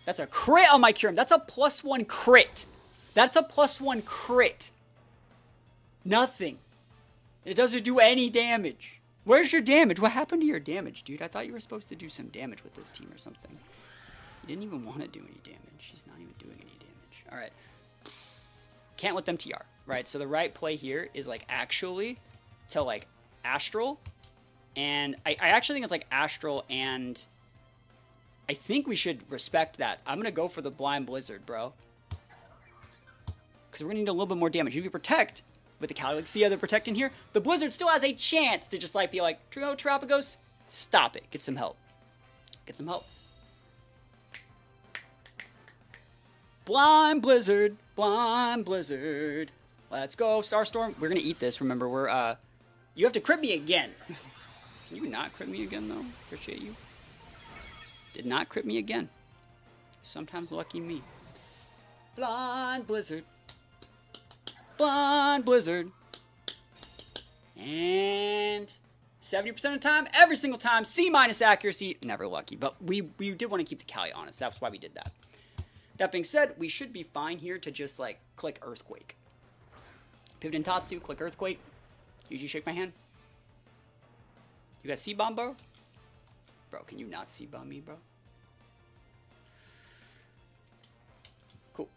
That's a crit on my Kyurem. That's a +1 crit. That's a +1 crit. Nothing. It doesn't do any damage. Where's your damage? What happened to your damage, dude? I thought you were supposed to do some damage with this team or something. You didn't even want to do any damage. He's not even doing any damage. All right. Can't let them TR, right? So the right play here is like actually to like Astral. And I actually think it's like Astral, and I think we should respect that. I'm going to go for the Blind Blizzard, bro. Because we're going to need a little bit more damage. You can protect with the Cali. Like, see how they're protecting here? The Blizzard still has a chance to just like be like, Terapagos, stop it. Get some help. Get some help. Blind Blizzard. Blind Blizzard. Let's go, Starstorm. We're going to eat this. Remember, we're, you have to crit me again. Can you not crit me again, though? Appreciate you. Did not crit me again. Sometimes lucky me. Blind Blizzard. Blind Blizzard. And 70% of the time, every single time, C- accuracy. Never lucky, but we did want to keep the Cali honest. That's why we did that. That being said, we should be fine here to just, like, click Earthquake. Pivot in Tatsu, click Earthquake. Usually shake my hand. You got C-Bomb, bro? Bro, can you not C-Bomb me, bro? Cool.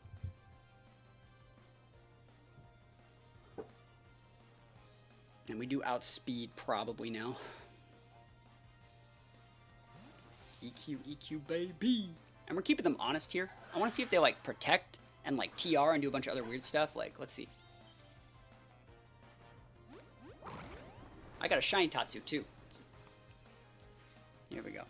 And we do outspeed probably now. EQ, EQ, baby. And we're keeping them honest here. I want to see if they, like, protect and, like, TR and do a bunch of other weird stuff. Like, let's see. I got a shiny Tatsu, too. Here we go.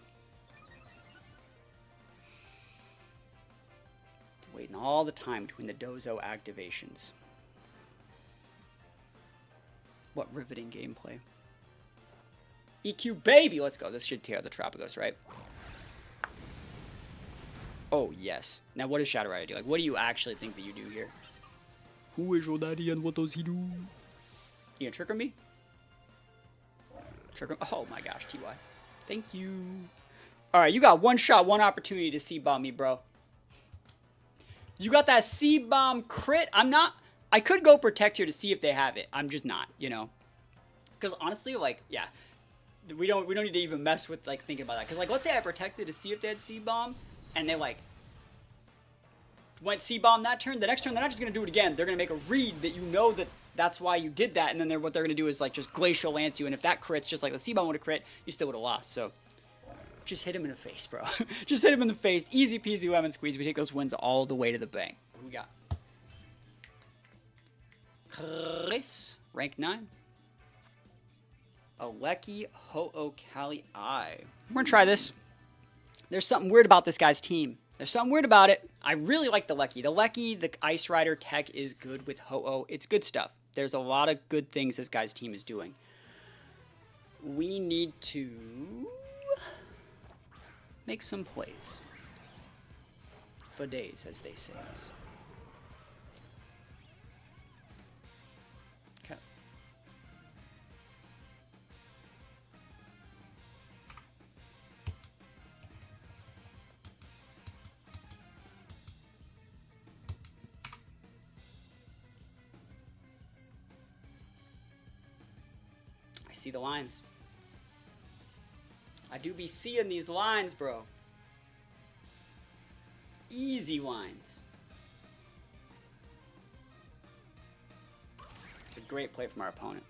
Waiting all the time between the Dozo activations. What riveting gameplay. EQ, baby! Let's go. This should tear the Terapagos, right? Oh, yes. Now, what does Shadow Rider do? Like, what do you actually think that you do here? Who is your daddy and what does he do? You gonna trigger me? Trigger? Oh my gosh, TY. Thank you. Alright, you got one shot, one opportunity to C-Bomb me, bro. You got that C-Bomb crit. I could go protect here to see if they have it. I'm just not, you know. Because honestly, like, yeah. We don't need to even mess with, like, thinking about that. Because, like, let's say I protected to see if they had C-Bomb. And they, like, went C-Bomb that turn. The next turn, they're not just going to do it again. They're going to make a read that you know that that's why you did that. And then what they're going to do is, like, just Glacial Lance you. And if that crits, just like the C-Bomb would have crit, you still would have lost. So, just hit him in the face, bro. Just hit him in the face. Easy peasy lemon squeeze. We take those wins all the way to the bank. What do we got? Chris, rank 9. Aleki Ho-Oh Kali I. We're going to try this. There's something weird about this guy's team. There's something weird about it. I really like the Lecky. The Lecky, the Ice Rider tech is good with Ho-Oh. It's good stuff. There's a lot of good things this guy's team is doing. We need to make some plays. For days, as they say. Okay. See the lines. I do be seeing these lines, bro. Easy lines. It's a great play from our opponent.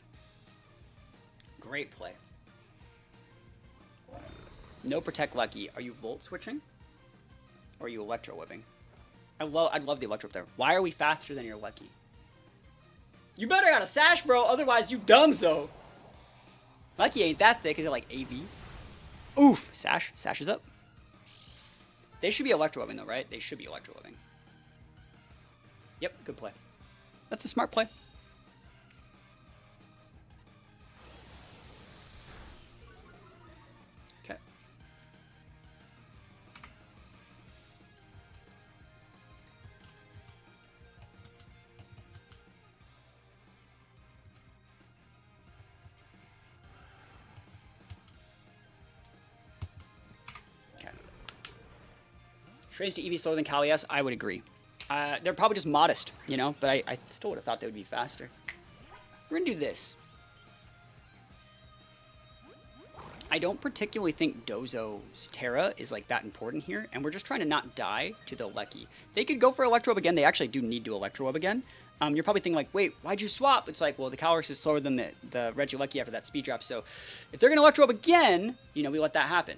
Great play. No protect Lucky. Are you Volt switching? Or are you Electro Whipping? I'd love the Electro Whip there. Why are we faster than your Lucky? You better got a Sash, bro. Otherwise, you donezo. Lucky ain't that thick. Is it like AV? Oof. Sash. Sash is up. They should be electro-webbing though, right? They should be electro-webbing. Yep, good play. That's a smart play. Trains to EV slower than Kalias, I would agree. They're probably just modest, you know, but I still would have thought they would be faster. We're gonna do this. I don't particularly think Dozo's Terra is like that important here, and we're just trying to not die to the Lecky. They could go for Electro Web again. They actually do need to Electro Web again. You're probably thinking like, wait, why'd you swap? It's like, well, the Calyrex is slower than the Regieleki after that speed drop, so if they're gonna Electro Web again, you know, we let that happen.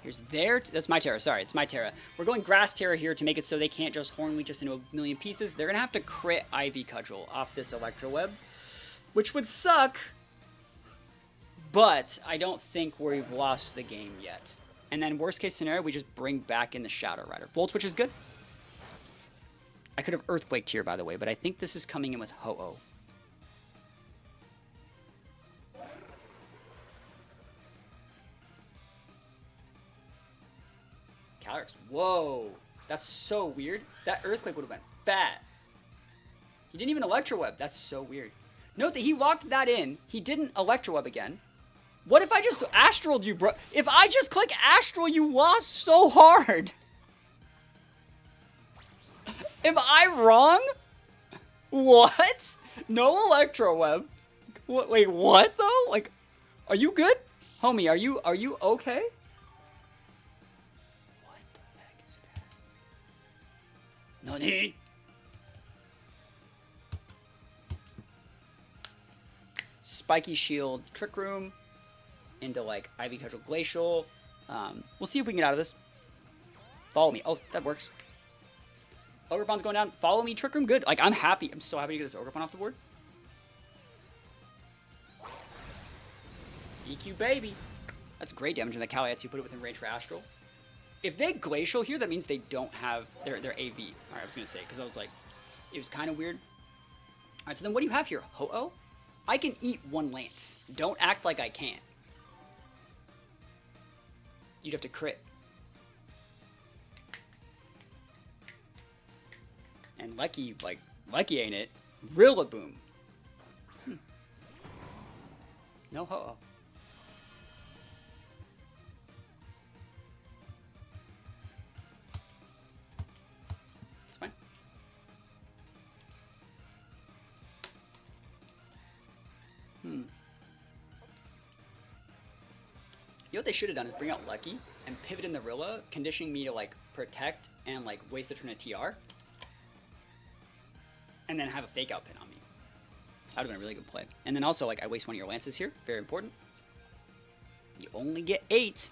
Here's that's my Terra, sorry, it's my Terra. We're going Grass Terra here to make it so they can't just Horn Leech us into a million pieces. They're gonna have to crit Ivy Cudgel off this Electro Web, which would suck. But I don't think we've lost the game yet. And then worst case scenario, we just bring back in the Shadow Rider. Volt, which is good. I could have Earthquaked here, by the way, but I think this is coming in with Ho-Oh. Calyrex. Whoa. That's so weird. That Earthquake would have been fat. He didn't even Electro Web. That's so weird. Note that he locked that in. He didn't Electro Web again. What if I just Astraled you, bro? If I just click Astral, you lost so hard. Am I wrong? What? No Electro Web. What, wait, what though? Like, are you good? Homie, are you okay? What the heck is that? Nani? Spiky Shield, Trick Room, into like Ivy Cudgel Glacial. We'll see if we can get out of this. Follow me. Oh, that works. Ogrepon's going down. Follow me, Trick Room. Good. Like, I'm happy. I'm so happy to get this Ogrepon off the board. EQ, baby. That's great damage in the Kaliats. You put it within range for Astral. If they Glacial here, that means they don't have their AV. All right, I was going to say, because I was like, it was kind of weird. All right, so then what do you have here? Ho-Oh? I can eat one Lance. Don't act like I can't. You'd have to crit. And Lecky, like, Lecky ain't it. Rillaboom. No Ho-Oh. It's fine. You know what they should have done is bring out Lucky and pivot in the Rilla, conditioning me to like protect and like waste a turn of TR. And then have a fake out pin on me. That would have been a really good play. And then also like I waste one of your lances here. Very important. You only get 8.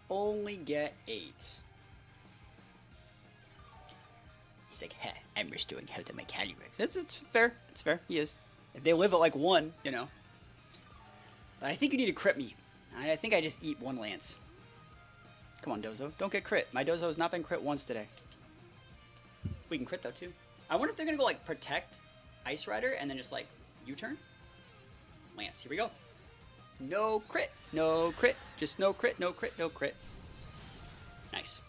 Only get 8. He's like, hey, I'm restoring health to my Calyrex. It's fair. It's fair. He is. If they live at like 1, you know. But I think you need to crit me. I think I just eat 1 lance. Come on, Dozo. Don't get crit. My Dozo has not been crit once today. We can crit though too. I wonder if they're gonna go like protect Ice Rider and then just like U-turn. Lance, here we go. No crit, no crit, just no crit, no crit, no crit. Nice.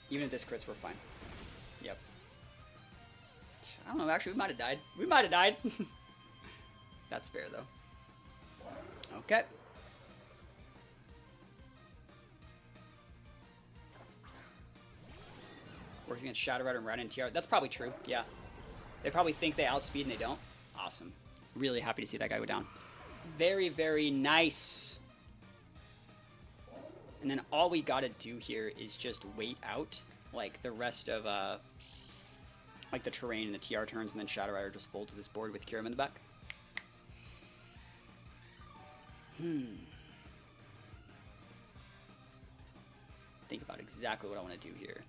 Even if this crits, we're fine. Yep. I don't know, actually we might have died. We might have died. That's fair though. Okay. Working against Shadow Rider and Rhino and TR. That's probably true, yeah. They probably think they outspeed and they don't. Awesome. Really happy to see that guy go down. Very, very nice. And then all we gotta do here is just wait out like the rest of like the terrain and the TR turns, and then Shadow Rider just folds this board with Kyurem in the back. Think about exactly what I want to do here.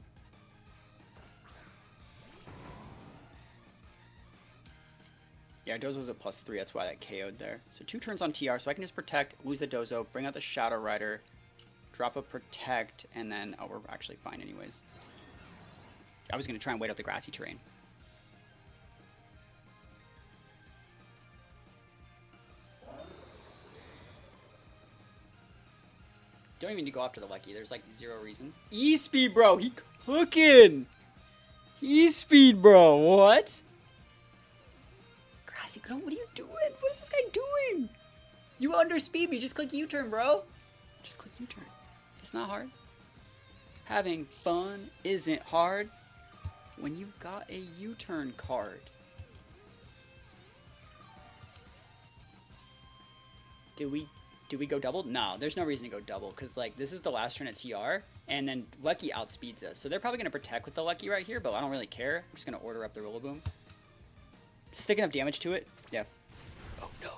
Yeah, Dozo's a +3, that's why that KO'd there. So 2 turns on TR, so I can just protect, lose the Dozo, bring out the Shadow Rider, drop a protect, and then, oh, we're actually fine anyways. I was going to try and wait out the grassy terrain. Don't even need to go after the Lucky. There's like 0 reason. E-Speed, bro. He cooking. E-Speed, bro. What? Grassy, what are you doing? What is this guy doing? You underspeed me. Just click U-turn, bro. Just click U-turn. It's not hard. Having fun isn't hard when you've got a U-turn card. Do we go double? No, there's no reason to go double because like this is the last turn at TR and then Lucky outspeeds us. So they're probably going to protect with the Lucky right here, but I don't really care. I'm just going to order up the Rillaboom. Stick enough damage to it. Yeah. Oh no.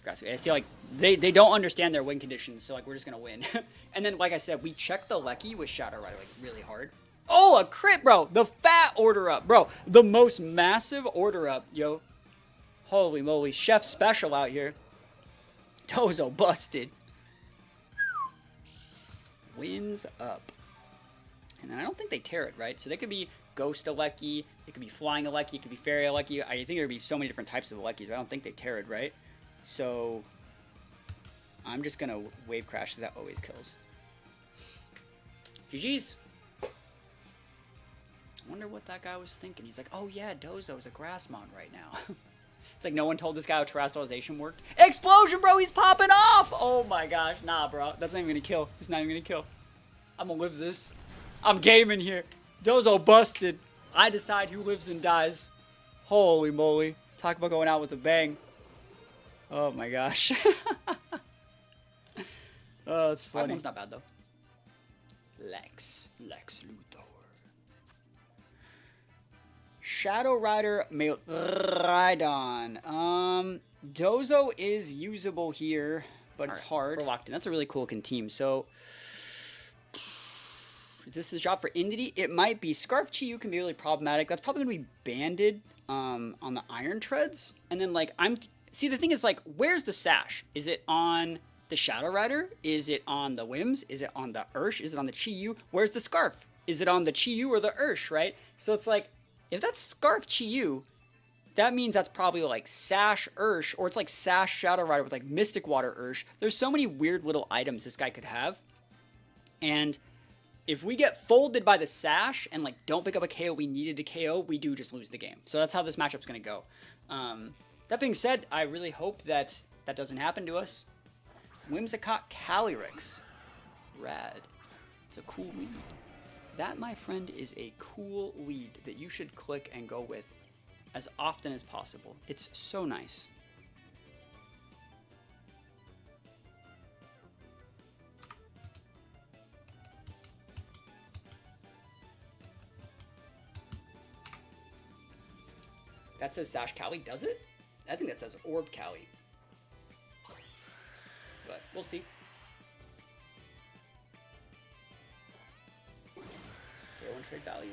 I see like they don't understand their win conditions, so like we're just going to win. And then like I said, we check the Lucky with Shadow Rider like really hard. Oh, a crit, bro. The fat order up, bro. The most massive order up, yo. Holy moly, chef special out here. Tozo busted. Wins up. And then I don't think they tear it, right? So they could be Ghost Alecki, it could be Flying Alecki, it could be Fairy Alecki. I think there would be so many different types of Aleckis, but I don't think they tear it, right? So I'm just going to Wave Crash, so that always kills. GG's. I wonder what that guy was thinking. He's like, oh yeah, Dozo's a Grassmon right now. It's like no one told this guy how terrestrialization worked. Explosion, bro! He's popping off! Oh my gosh. Nah, bro. That's not even gonna kill. It's not even gonna kill. I'm gonna live this. I'm gaming here. Dozo busted. I decide who lives and dies. Holy moly. Talk about going out with a bang. Oh my gosh. Oh, that's funny. That one's not bad, though. Lex Luthor. Shadow Rider Miraidon. Dozo is usable here, but it's hard. We're locked in. That's a really cool team. So, is this a job for Indity? It might be. Scarf Chi-Yu can be really problematic. That's probably going to be banded on the Iron Treads. And then, like, see, the thing is, like, where's the Sash? Is it on the Shadow Rider? Is it on the Wims? Is it on the Ursh? Is it on the Chi-Yu? Where's the Scarf? Is it on the Chi-Yu or the Ursh, right? So it's like, if that's Scarf Chi-Yu, that means that's probably like Sash Ursh, or it's like Sash Shadow Rider with like Mystic Water Ursh. There's so many weird little items this guy could have. And if we get folded by the Sash and like don't pick up a KO we needed to KO, we do just lose the game. So that's how this matchup's going to go. That being said, I really hope that that doesn't happen to us. Whimsicott Calyrex. Rad. It's a cool lead. That, my friend, is a cool lead that you should click and go with as often as possible. It's so nice. That says Sash Cali, does it? I think that says Orb Cali. But we'll see. 0-1 trade value.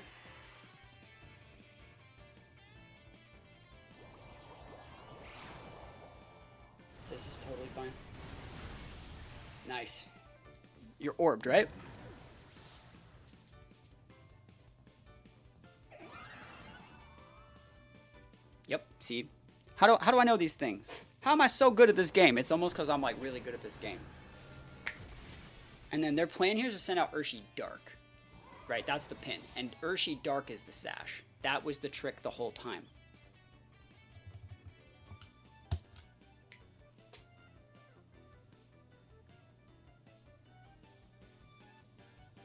This is totally fine. Nice. You're orbed, right? Yep, see? How do I know these things? How am I so good at this game? It's almost because I'm like really good at this game. And then their plan here is to send out Urshi Dark. Right, that's the pin. And Urshi Dark is the Sash. That was the trick the whole time.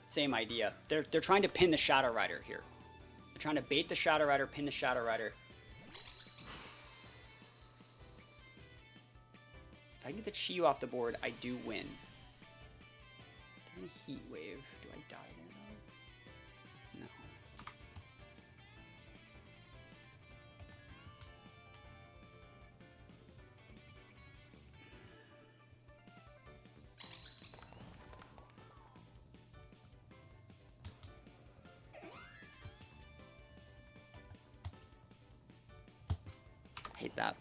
Same idea. They're trying to pin the Shadow Rider here. They're trying to bait the Shadow Rider, pin the Shadow Rider. If I can get the Chi-Yu off the board, I do win. Heat Wave. Do I die there? No. Hate that.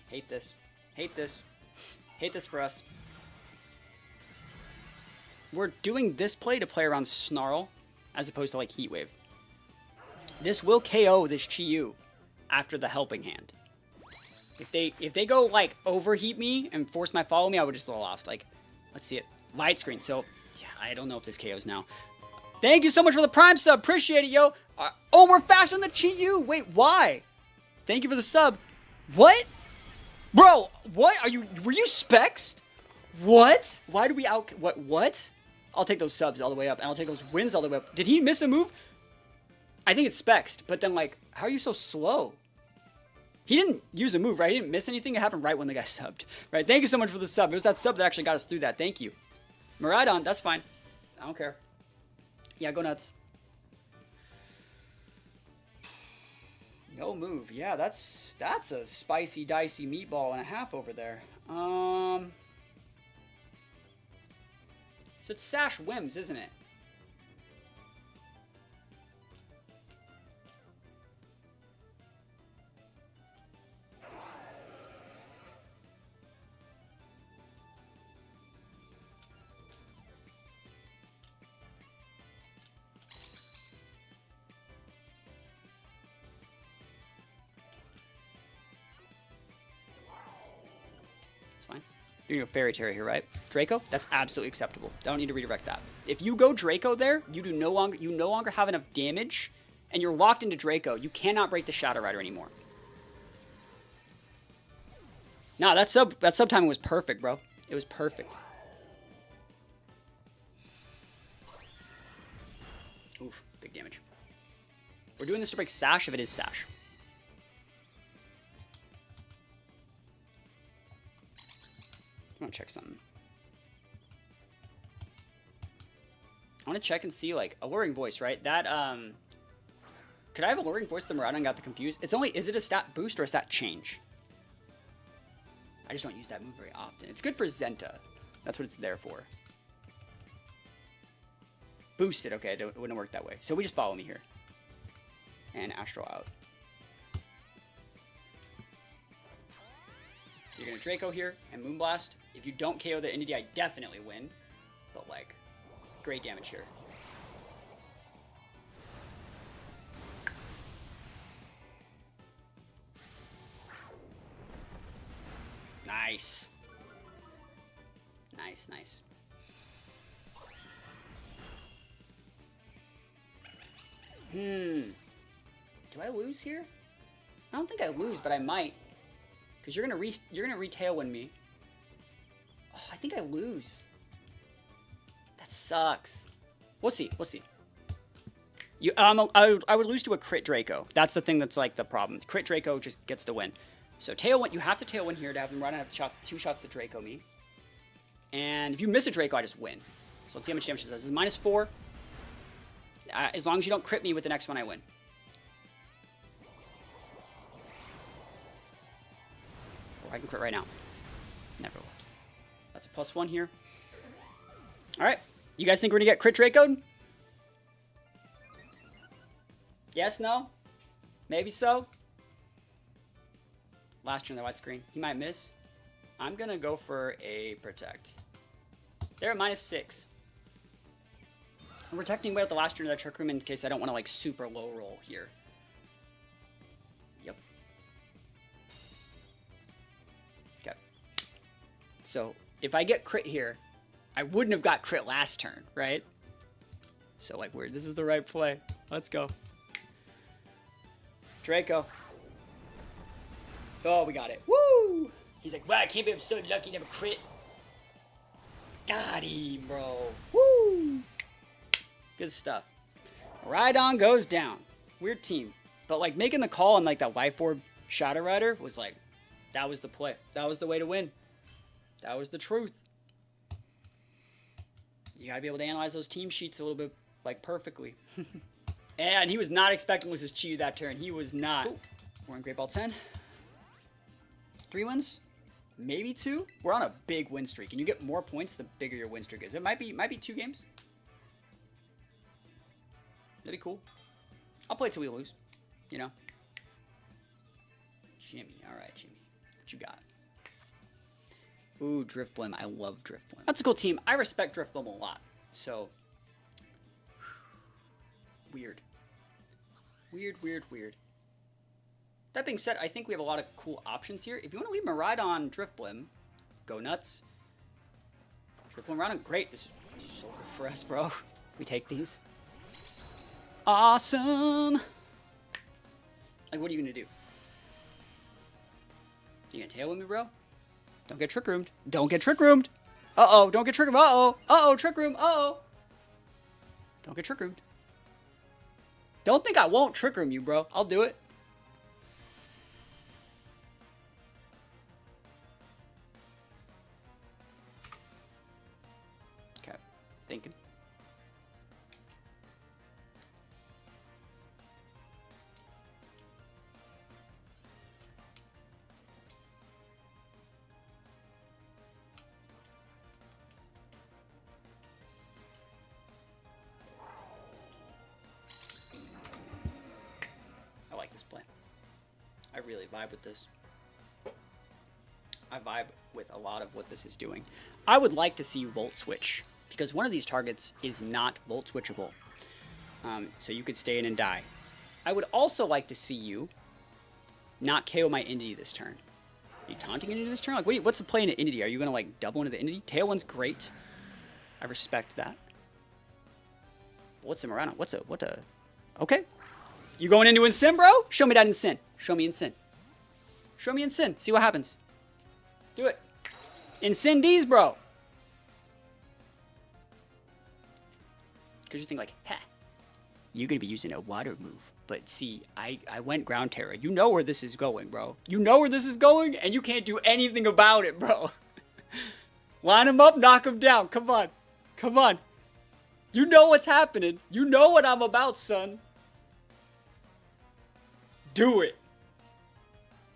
Hate this. Hate this. Hate this for us. We're doing this play to play around Snarl as opposed to like Heat Wave. This will KO this Chi-Yu after the helping hand. If they go like overheat me and force my follow me, I would just have lost. Like, let's see it. Light screen. So yeah, I don't know if this KOs now. Thank you so much for the Prime sub. Appreciate it, yo. Oh, we're faster than the Chi-Yu. Wait, why? Thank you for the sub. What? Bro, what are you? Were you spexed? What? Why do we out? What? I'll take those subs all the way up, and I'll take those wins all the way up. Did he miss a move? I think it's spexed, but then like, how are you so slow? He didn't use a move, right? He didn't miss anything. It happened right when the guy subbed, right? Thank you so much for the sub. It was that sub that actually got us through that. Thank you. Miraidon, that's fine. I don't care. Yeah, go nuts. No move. Yeah, that's a spicy, dicey meatball and a half over there. So it's Sash Wims, isn't it? Fine. You're gonna go Fairy Tera here, right? Draco? That's absolutely acceptable. Don't need to redirect that. If you go Draco there, you no longer have enough damage, and you're locked into Draco. You cannot break the Shadow Rider anymore. Nah, that sub timing was perfect, bro. It was perfect. Oof, big damage. We're doing this to break Sash if it is Sash. I want to check something. I want to check and see, like, Alluring Voice, right? That, could I have Alluring Voice the Miraidon and got the confused? It's only, is it a stat boost or a stat change? I just don't use that move very often. It's good for Zenta. That's what it's there for. Boosted, okay, it wouldn't work that way. So we just follow me here. And Astral out. So you're going to Draco here and Moonblast. If you don't KO the entity, I definitely win. But, like, great damage here. Nice. Nice, nice. Do I lose here? I don't think I lose, but I might. Because you're gonna re-tailwind me. Oh, I think I lose. That sucks. We'll see. We'll see. I would lose to a crit Draco. That's the thing that's like the problem. Crit Draco just gets the win. So tailwind, you have to tailwind here to have them run out of two shots to Draco me. And if you miss a Draco, I just win. So let's see how much damage this does. This is -4. As long as you don't crit me with the next one, I win. I can crit right now. Never will. That's a +1 here. Alright. You guys think we're going to get crit Draco'd? Yes, no? Maybe so? Last turn, the white screen. He might miss. I'm going to go for a protect. They're at -6. I'm protecting with the last turn of that Trick Room in case I don't want to like super low roll here. Yep. Okay. So if I get crit here, I wouldn't have got crit last turn, right? So like weird. This is the right play. Let's go. Draco. Oh, we got it. Woo! He's like, wow, I can't believe I'm so lucky to have a crit. Got him, bro. Woo! Good stuff. Miraidon goes down. Weird team. But like making the call on like that Life Orb Shadow Rider was like, that was the play. That was the way to win. That was the truth. You gotta be able to analyze those team sheets a little bit like perfectly. And he was not expecting was his Chi that turn. He was not. Cool. We're in Great Ball 10. 3 wins? Maybe 2? We're on a big win streak. And you get more points the bigger your win streak is. It might be 2 games. That'd be cool. I'll play till we lose. You know? Jimmy. Alright, Jimmy. What you got? Ooh, Driftblim. I love Driftblim. That's a cool team. I respect Driftblim a lot. So... Weird. Weird, weird, weird. That being said, I think we have a lot of cool options here. If you want to leave Miraidon Driftblim, go nuts. Driftblim Miraidon, great. This is so good for us, bro. We take these. Awesome. Like, what are you going to do? You gonna tail with me, bro? Don't get trick roomed. Don't get trick roomed. Uh-oh, don't get trick roomed. Uh-oh. Uh-oh, trick room. Uh-oh. Don't get trick roomed. Don't think I won't trick room you, bro. I'll do it. Okay, thinking. I like this play. I really vibe with this. I vibe with a lot of what this is doing. I would like to see you Volt Switch, because one of these targets is not Volt Switchable. So you could stay in and die. I would also like to see you not KO my Entity this turn. Are you taunting Entity this turn? Like, what's the play in an Entity? Are you going to, like, double into the Entity? Tailwind's great. I respect that. What's the Miraidon? What a... Okay. You going into Insin, bro? Show me that Insin. Show me Insin. Show me Insin. See what happens. Do it. Insin D's, bro. Because you think like, ha, you're going to be using a water move. But see, I went Ground Terror. You know where this is going, bro. You know where this is going, and you can't do anything about it, bro. Line him up, knock him down. Come on. Come on. You know what's happening. You know what I'm about, son. Do it.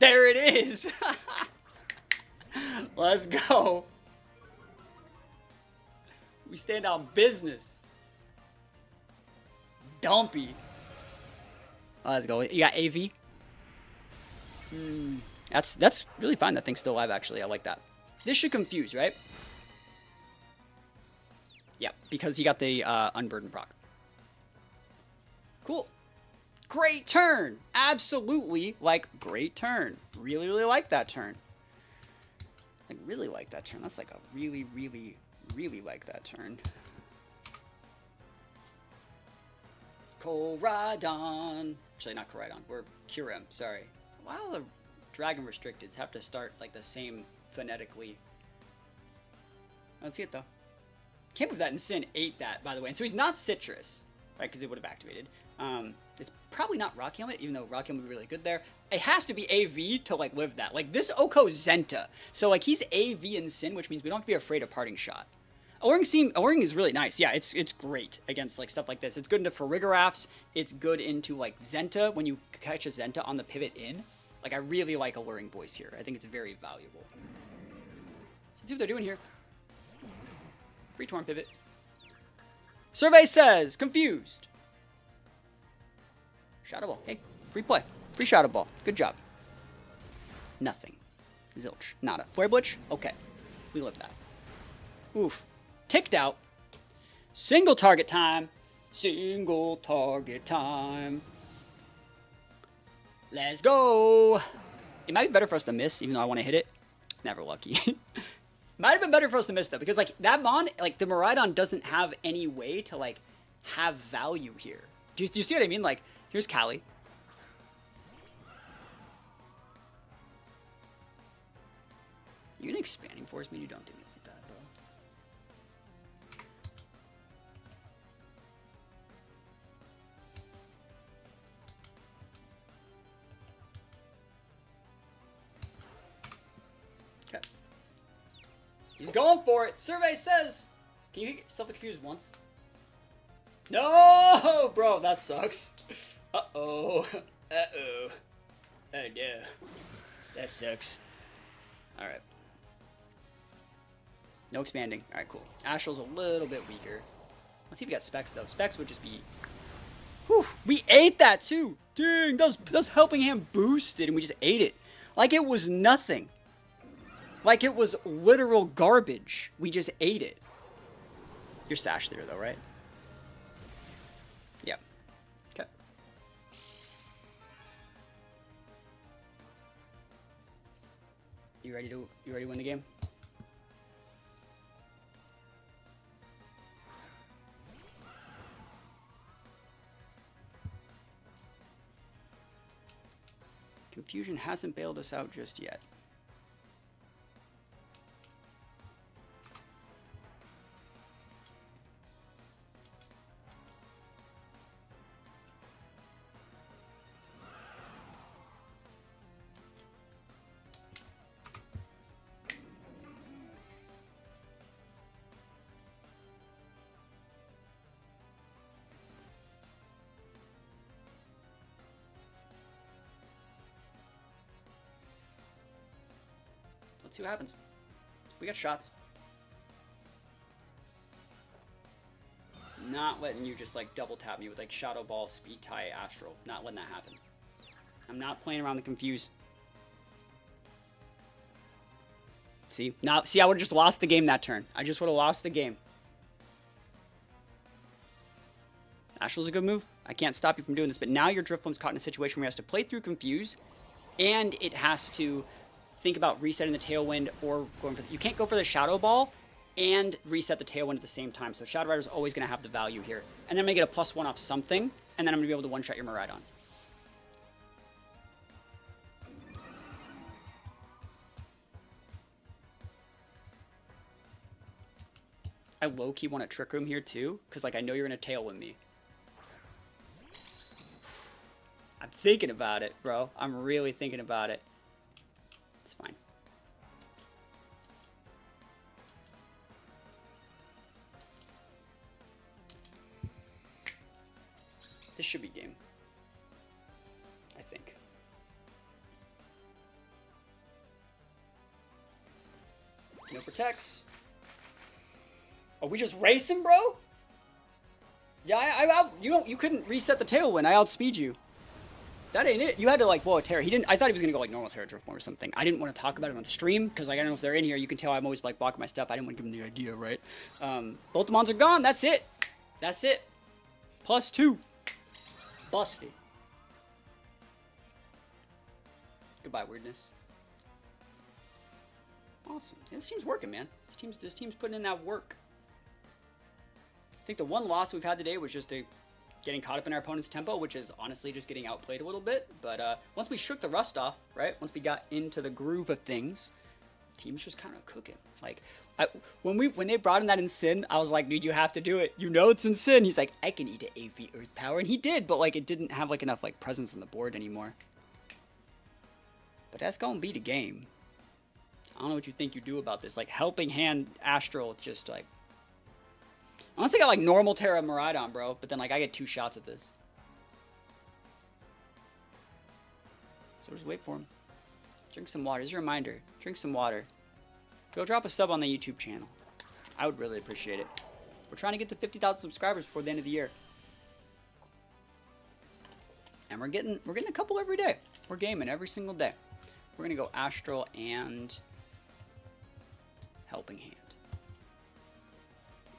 There it is. Let's go. We stand on business. Dumpy. Oh, let's go. You got AV. That's really fine. That thing's still alive, actually. I like that. This should confuse, right? Yeah, because he got the Unburden proc. Cool. Great turn. Absolutely, like, great turn. Really, really like that turn. Like, really like that turn. That's like a really, really, really like that turn. Koraidon. Actually, not Koraidon. We're Kyurem. Sorry. Why all the Dragon Restricteds have to start, like, the same phonetically? Let's see it, though. Can't believe that Insin ate that, by the way. And so he's not Citrus, right? Because it would have activated. It's probably not Rock Helmet, even though Rock Helmet would be really good there. It has to be AV to, like, live that. Like, this Oko's Zenta. So, like, he's AV in Sin, which means we don't have to be afraid of Parting Shot. Alluring is really nice. Yeah, it's great against, like, stuff like this. It's good into Farigaraphs. It's good into, like, Zenta when you catch a Zenta on the pivot in. Like, I really like Alluring Voice here. I think it's very valuable. So let's see what they're doing here. Free Torn pivot. Survey says, confused. Shadow Ball. Hey, free play. Free Shadow Ball. Good job. Nothing. Zilch. Nada. Flare Blitch? Okay. We live that. Oof. Ticked out. Single target time. Single target time. Let's go. It might be better for us to miss, even though I want to hit it. Never lucky. Might have been better for us to miss, though, because, like, that Mon, like, the Miraidon doesn't have any way to, like, have value here. Do you see what I mean? Like, here's Callie. You gonna Expanding Force me? You don't do me like that, bro. Okay. He's going for it. Survey says. Can you get yourself confused once? No, bro, that sucks. Uh-oh. Uh-oh. Oh, no. That sucks. Alright. No expanding. Alright, cool. Astral's a little bit weaker. Let's see if we got Specs, though. Specs would just be... Whew, we ate that, too! Dang, those Helping Hand boosted, and we just ate it. Like it was nothing. Like it was literal garbage. We just ate it. You're Sash there, though, right? Yep. Okay. You ready to win the game? Confusion hasn't bailed us out just yet. See what happens. We got shots. Not letting you just like double tap me with like Shadow Ball, Speed Tie, Astral. Not letting that happen. I'm not playing around the Confuse. See? Now, see, I would have just lost the game that turn. I just would have lost the game. Astral's a good move. I can't stop you from doing this, but now your Drifloon's caught in a situation where it has to play through Confuse, and it has to think about resetting the Tailwind or going for... You can't go for the Shadow Ball and reset the Tailwind at the same time, so Shadow Rider's always going to have the value here. And then I'm going to get a +1 off something, and then I'm going to be able to one-shot your Miraidon. I low-key want to Trick Room here, too, because, like, I know you're going to Tailwind me. I'm thinking about it, bro. I'm really thinking about it. It's fine. This should be game. I think. No protects. Oh, we just racing, bro? Yeah, you couldn't reset the Tailwind. I outspeed you. That ain't it. You had to like blow a Terra. He didn't. I thought he was gonna go like normal Terra Driftball or something. I didn't want to talk about it on stream because like I don't know if they're in here. You can tell I'm always like blocking my stuff. I didn't want to give them the idea, right? Both the mons are gone. That's it. That's it. +2. Busted. Goodbye, weirdness. Awesome. Yeah, this team's working, man. This team's putting in that work. I think the one loss we've had today was just getting caught up in our opponent's tempo, which is honestly just getting outplayed a little bit. But once we shook the rust off, right? Once we got into the groove of things, the team's just kind of cooking. Like when they brought in that Incin, I was like, dude, you have to do it. You know it's Incin. He's like, I can eat an AV Earth Power, and he did, but like it didn't have like enough like presence on the board anymore. But that's gonna be the game. I don't know what you think you do about this. Like helping hand Astral just like. Unless I got like normal Terra Miraidon, bro. But then like I get 2 shots at this. So just wait for him. Drink some water. As a reminder, drink some water. Go drop a sub on the YouTube channel. I would really appreciate it. We're trying to get to 50,000 subscribers before the end of the year. And we're getting a couple every day. We're gaming every single day. We're gonna go Astral and Helping Hand.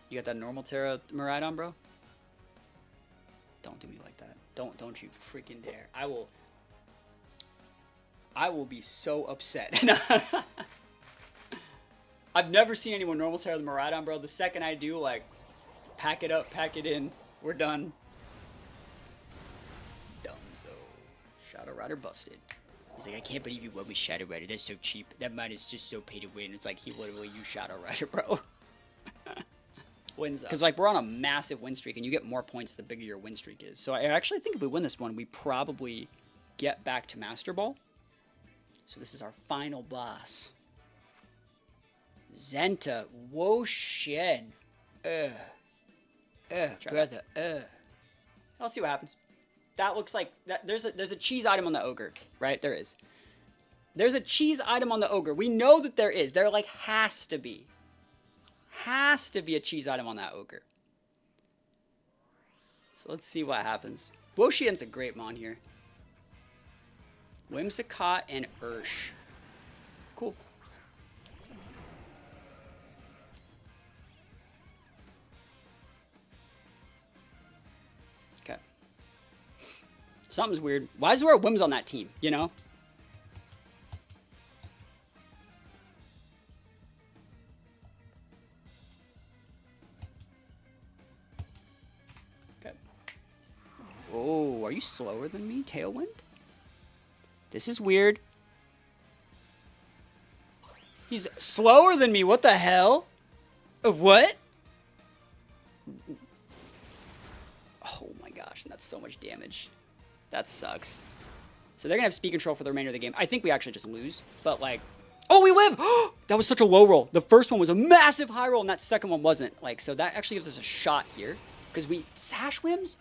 You got that normal Terra Miraidon, bro? Don't do me like that. Don't you freaking dare. I will be so upset. I've never seen anyone normal Terra the Miraidon, bro. The second I do, like, pack it up, pack it in. We're done. Dunzo. Shadow Rider busted. He's like, I can't believe you went with Shadow Rider. That's so cheap. That mine is just so pay to win. It's like he literally used Shadow Rider, bro. Wins up. Because like we're on a massive win streak, and you get more points the bigger your win streak is. So I actually think if we win this one, we probably get back to Master Ball. So this is our final boss. Zenta, Wo-Chien. Brother, I'll see what happens. That looks like that. There's a cheese item on the ogre, right? There is. There's a cheese item on the ogre. We know that there is. There like has to be. Has to be a cheese item on that ogre. So let's see what happens. Wo-Chien's a great mon here. Whimsicott and Ursh. Cool. Okay. Something's weird. Why is there a Whims on that team, you know? Oh, are you slower than me, Tailwind? This is weird. He's slower than me. What the hell? What? Oh my gosh, that's so much damage. That sucks. So they're gonna have speed control for the remainder of the game. I think we actually just lose, but like, oh, we live! That was such a low roll. The first one was a massive high roll, and that second one wasn't. Like, so that actually gives us a shot here because we Sash Whims.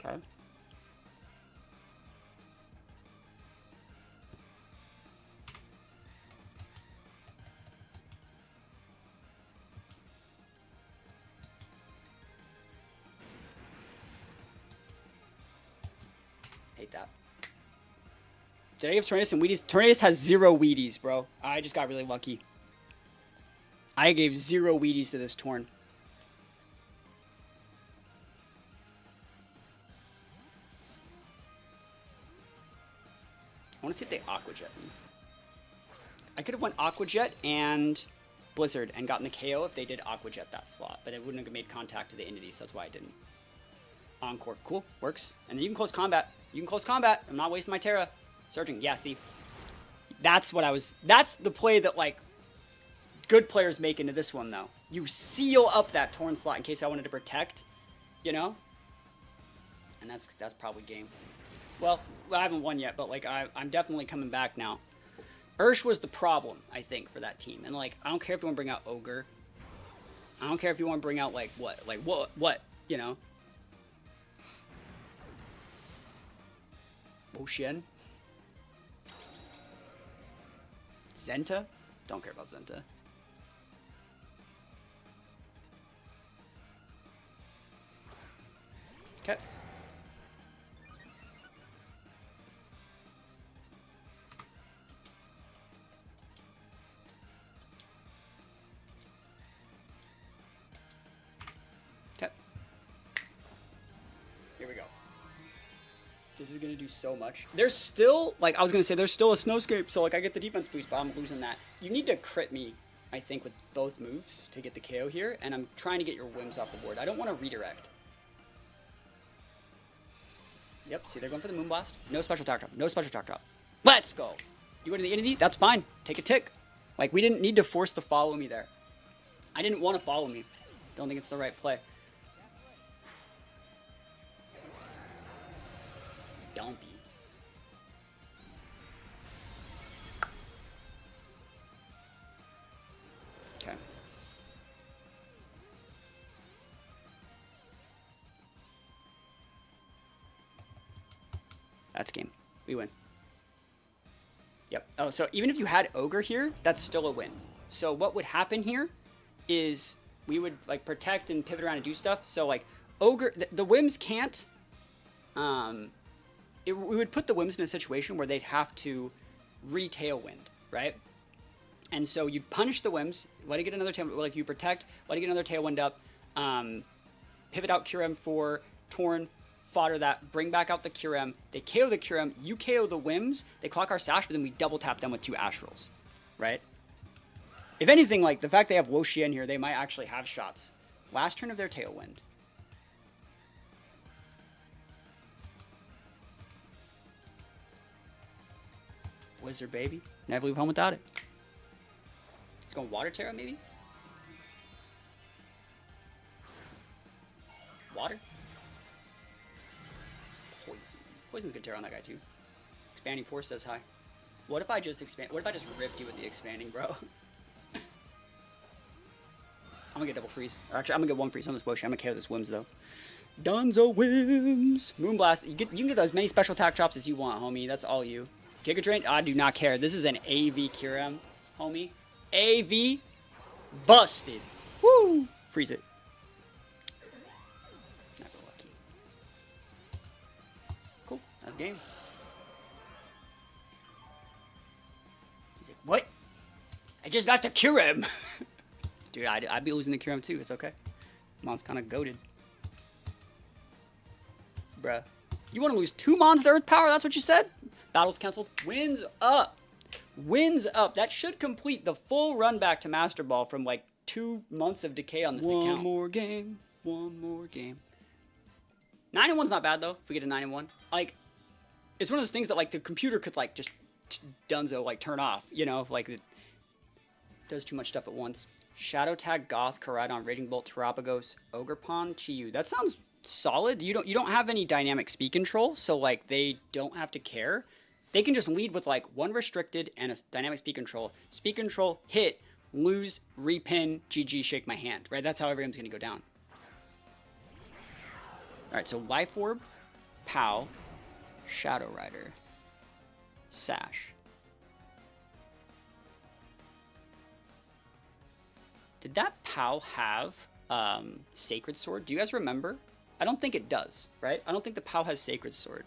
Okay. Hate that. Did I give Tornadus some Wheaties? Tornadus has 0 Wheaties, bro. I just got really lucky. I gave 0 Wheaties to this Torn. I want to see if they Aqua Jet me. I could have went Aqua Jet and Blizzard and gotten the KO if they did Aqua Jet that slot, but it wouldn't have made contact to the Entity, so that's why I didn't. Encore. Cool. Works. And then you can close combat. You can close combat. I'm not wasting my Terra. Surging. Yeah, see. That's what I was... That's the play that, like, good players make into this one, though. You seal up that Torn slot in case I wanted to protect, you know? And that's probably game. Well, I haven't won yet, but, like, I'm definitely coming back now. Ursh was the problem, I think, for that team. And, like, I don't care if you want to bring out Ogre. I don't care if you want to bring out, like, what? Like, what? You know? Wo-Chien. Zenta? Don't care about Zenta. Okay. Okay. Here we go. This is going to do so much. There's still, like, I was going to say, there's still a Snowscape, so, like, I get the defense boost, but I'm losing that. You need to crit me, I think, with both moves to get the KO here, and I'm trying to get your Whims off the board. I don't want to redirect. Yep, see, they're going for the Moonblast. No special attack drop. No special attack drop. Let's go. You go to the Entity? That's fine. Take a tick. Like, we didn't need to force to follow me there. I didn't want to follow me. Don't think it's the right play. Don't be. Okay. That's game. We win. Yep. Oh, so even if you had Ogre here, that's still a win. So what would happen here is we would, like, protect and pivot around and do stuff. So, like, Ogre, the Whims can't, we would put the Whims in a situation where they'd have to re-Tailwind, right? And so you punish the Whims, let it get another Tailwind, like you protect, let it get another Tailwind up, pivot out Kyurem for Torn, fodder that, bring back out the Kyurem, they KO the Kyurem, you KO the Whims, they clock our Sash, but then we double tap them with 2 Astrals, right? If anything, like, the fact they have Wo-Chien here, they might actually have shots. Last turn of their Tailwind. Wizard, baby. Never leave home without it. It's going Water Terra, maybe? Water? Poison. Poison's good Terra on that guy, too. Expanding Force says hi. What if I just expand? What if I just ripped you with the expanding, bro? I'm gonna get double freeze. Or actually, I'm gonna get 1 freeze on this Wo-Chien. I'm gonna KO this Whims, though. Dunzo Whims! Moonblast. You can get as many special attack drops as you want, homie. That's all you. Giga Drain? I do not care. This is an AV Kyurem, homie. AV busted. Woo! Freeze it. Never lucky. Cool. That's game. He's like, what? I just got the Kyurem. Dude, I'd be losing the Kyurem too. It's okay. Mon's kind of goated. Bruh. You want to lose 2 Mons to Earth Power? That's what you said? Battles canceled. Wins up. Wins up. That should complete the full run back to Master Ball from, like, 2 months of decay on this account. One more game. One more game. 9-1's not bad, though, if we get to 9-1. Like, it's one of those things that, like, the computer could, like, just dunzo, like, turn off. You know, if, like, it does too much stuff at once. Shadow Tag, Goth, Miraidon, Raging Bolt, Terapagos, Ogre Pawn, Chiyu. That sounds solid. You don't have any dynamic speed control, so, like, they don't have to care. They can just lead with, like, 1 restricted and a dynamic speed control. Speed control, hit, lose, repin, GG, shake my hand, right? That's how every game's going to go down. All right, so Life Orb. POW, Shadow Rider, Sash. Did that POW have Sacred Sword? Do you guys remember? I don't think it does, right? I don't think the POW has Sacred Sword.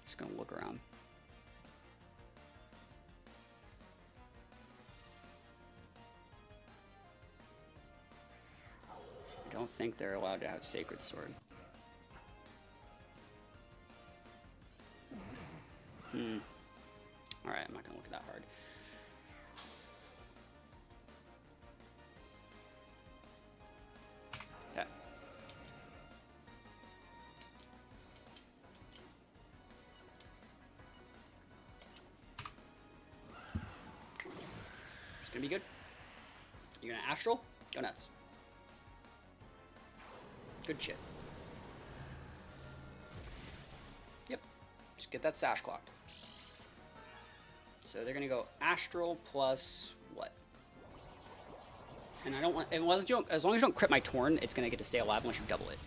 Just gonna look around. I don't think they're allowed to have Sacred Sword. Alright, I'm not gonna look that hard. Okay. It's gonna be good. You're gonna Astral? Go nuts. Good shit. Yep. Just get that Sash clocked. So they're gonna go Astral plus what? And I don't want, as long as you don't crit my Torn, it's gonna get to stay alive unless you double it.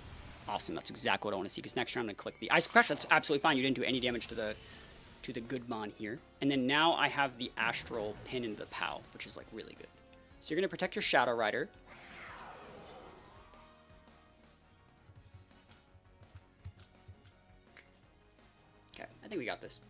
Awesome, that's exactly what I want to see. Because next turn I'm gonna click the Ice Crush. That's absolutely fine. You didn't do any damage to the good mon here. And then now I have the Astral pin into the POW, which is like really good. So you're gonna protect your Shadow Rider. Okay, I think we got this.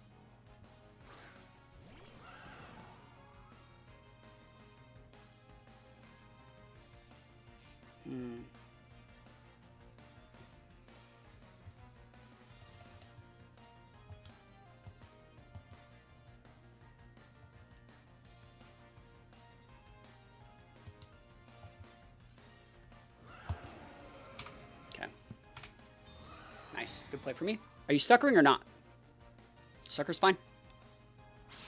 Okay. Nice. Good play for me. Are you suckering or not? Sucker's fine.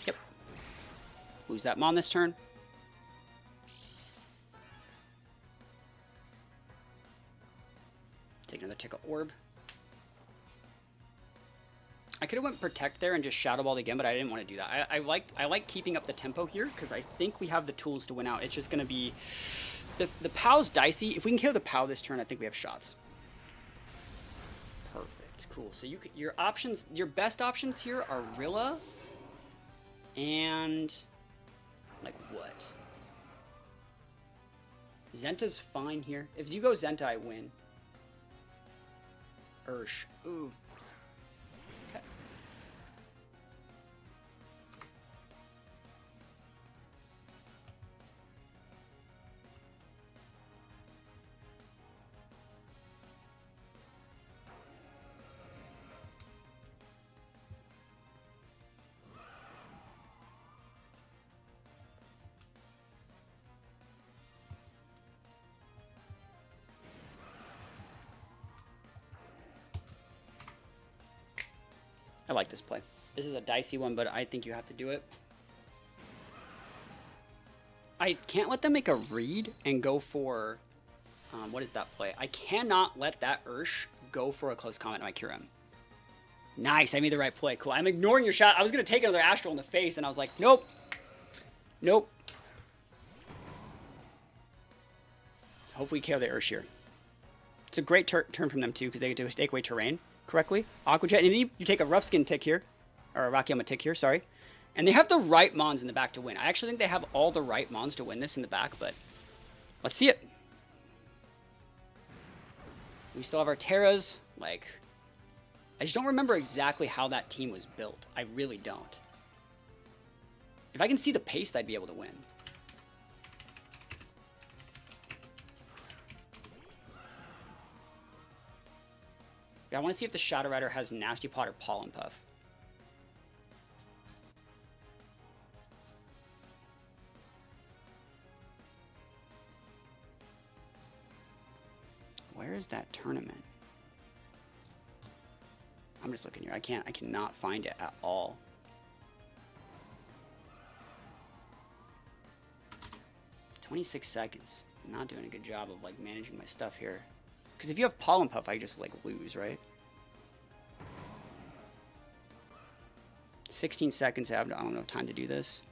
Yep. Lose that mon this turn. Take another tick of orb. I could have went protect there and just shadow balled again, but I didn't want to do that. I like keeping up the tempo here because I think we have the tools to win out. It's just gonna be the POW's dicey. If we can kill the POW this turn, I think we have shots. Perfect, cool. So your options, your best options here are Rilla and like what? Zenta's fine here. If you go Zenta, I win. Ursh. Ooh. Okay. I like this play. This is a dicey one, but I think you have to do it. I can't let them make a read and go for... what is that play? I cannot let that Ursh go for a close combat to my Kyurem. Nice, I made the right play. Cool, I'm ignoring your shot. I was going to take another Astral in the face, and I was like, nope. Nope. Hopefully KO the Ursh here. It's a great turn from them, too, because they get to take away terrain correctly. Aqua Jet, and you take a Rough Skin tick here, or a Rakiyama tick here, sorry. And they have the right mons in the back to win. I actually think they have all the right mons to win this in the back, but let's see it. We still have our Terras. Like, I just don't remember exactly how that team was built. I really don't. If I can see the pace, I'd be able to win. Yeah, I want to see if the Shadow Rider has Nasty Pot or Pollen Puff. Where is that tournament? I'm just looking here. I cannot find it at all. $26 seconds. I'm not doing a good job of like managing my stuff here. Because if you have Pollen Puff, I just like lose, right? 16 seconds. I don't have time to do this.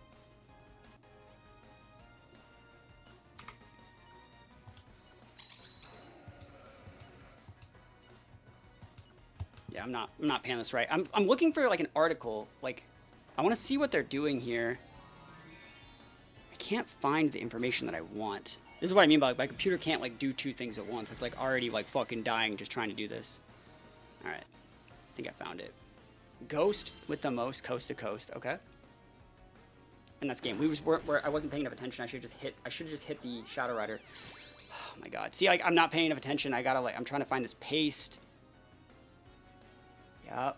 I'm not panning this right. I'm looking for like an article. Like, I want to see what they're doing here. I can't find the information that I want. This is what I mean by like, my computer can't like do two things at once. It's like already like fucking dying just trying to do this. All right, I think I found it. Ghost with the most coast to coast. Okay. And that's game. I wasn't paying enough attention. I should have just hit the Shadow Rider. Oh my god. See, like I'm not paying enough attention. I gotta like I'm trying to find this paste. Yep.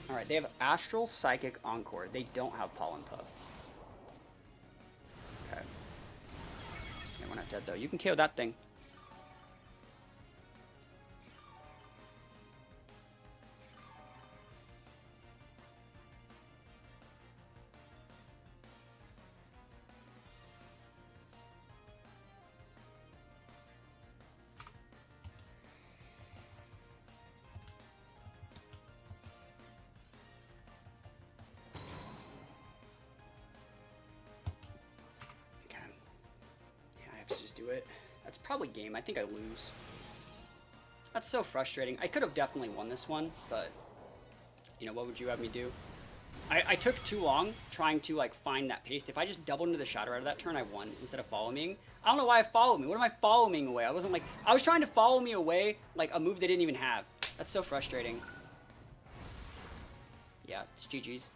All right, they have Astral Psychic Encore. They don't have Pollen Puff. Okay. Yeah, we're not dead though. You can KO that thing. It. That's probably game. I think I lose. That's so frustrating. I could have definitely won this one, but you know, what would you have me do? I took too long trying to like find that paste. If I just doubled into the Shadow Rider that turn, I won instead of following. I don't know why I followed me. What am I following away? I wasn't like, I was trying to follow me away like a move they didn't even have. That's so frustrating. Yeah, it's GG's.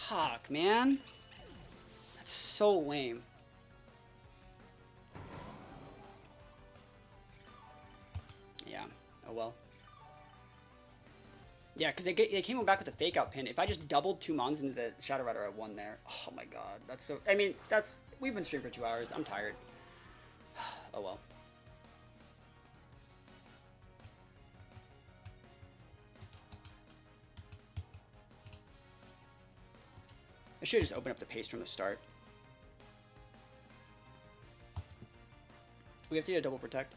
Fuck, man. That's so lame. Yeah, oh well. Yeah, because they came back with a fake out pin. If I just doubled 2 mons into the Shadow Rider, I won there. Oh my god, that's so... I mean, we've been streaming for 2 hours. I'm tired. Oh well. I should just open up the paste from the start. We have to do a double protect.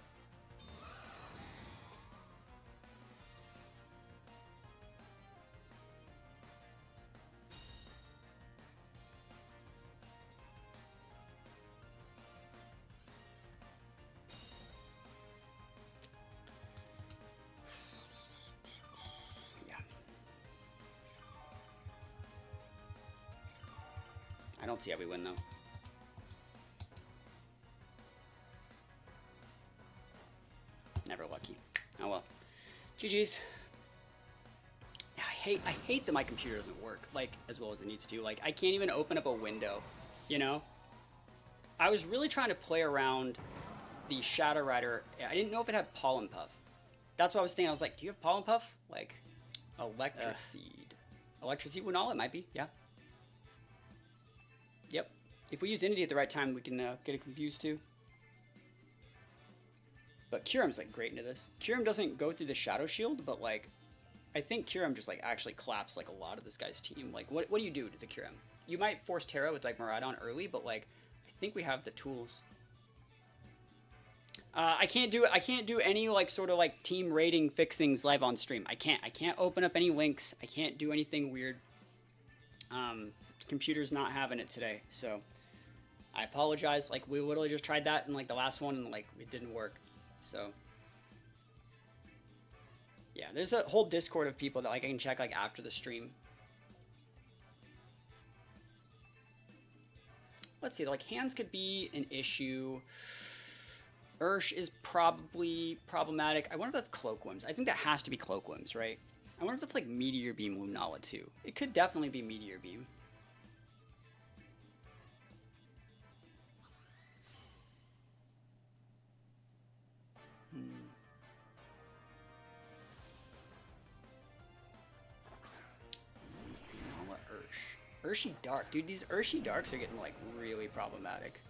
I don't see how we win, though. Never lucky. Oh, well. GG's. Yeah, I hate that my computer doesn't work, like, as well as it needs to. Like, I can't even open up a window, you know? I was really trying to play around the Shadow Rider. I didn't know if it had Pollen Puff. That's what I was thinking. I was like, do you have Pollen Puff? Like, Electric Seed. Electric Seed? Well, it might be, yeah. Yep. If we use Entity at the right time, we can get it confused too. But Kyurem's like great into this. Kyurem doesn't go through the Shadow Shield, but like, I think Kyurem just like actually collapsed like a lot of this guy's team. Like, what do you do to the Kyurem? You might force Terra with like Miraidon early, but like, I think we have the tools. I can't do any like sort of like team rating fixings live on stream. I can't open up any links. I can't do anything weird. Computer's not having it today, so I apologize. Like, we literally just tried that in like the last one and like it didn't work. So yeah, there's a whole Discord of people that like I can check like after the stream. Let's see, like hands could be an issue. Ursh is probably problematic. I wonder if that's Cloakworms. I think that has to be Cloakworms, right? I wonder if that's like Meteor Beam Lunala too. It could definitely be Meteor Beam. Urshi Dark. Dude, these Urshi Darks are getting, like, really problematic.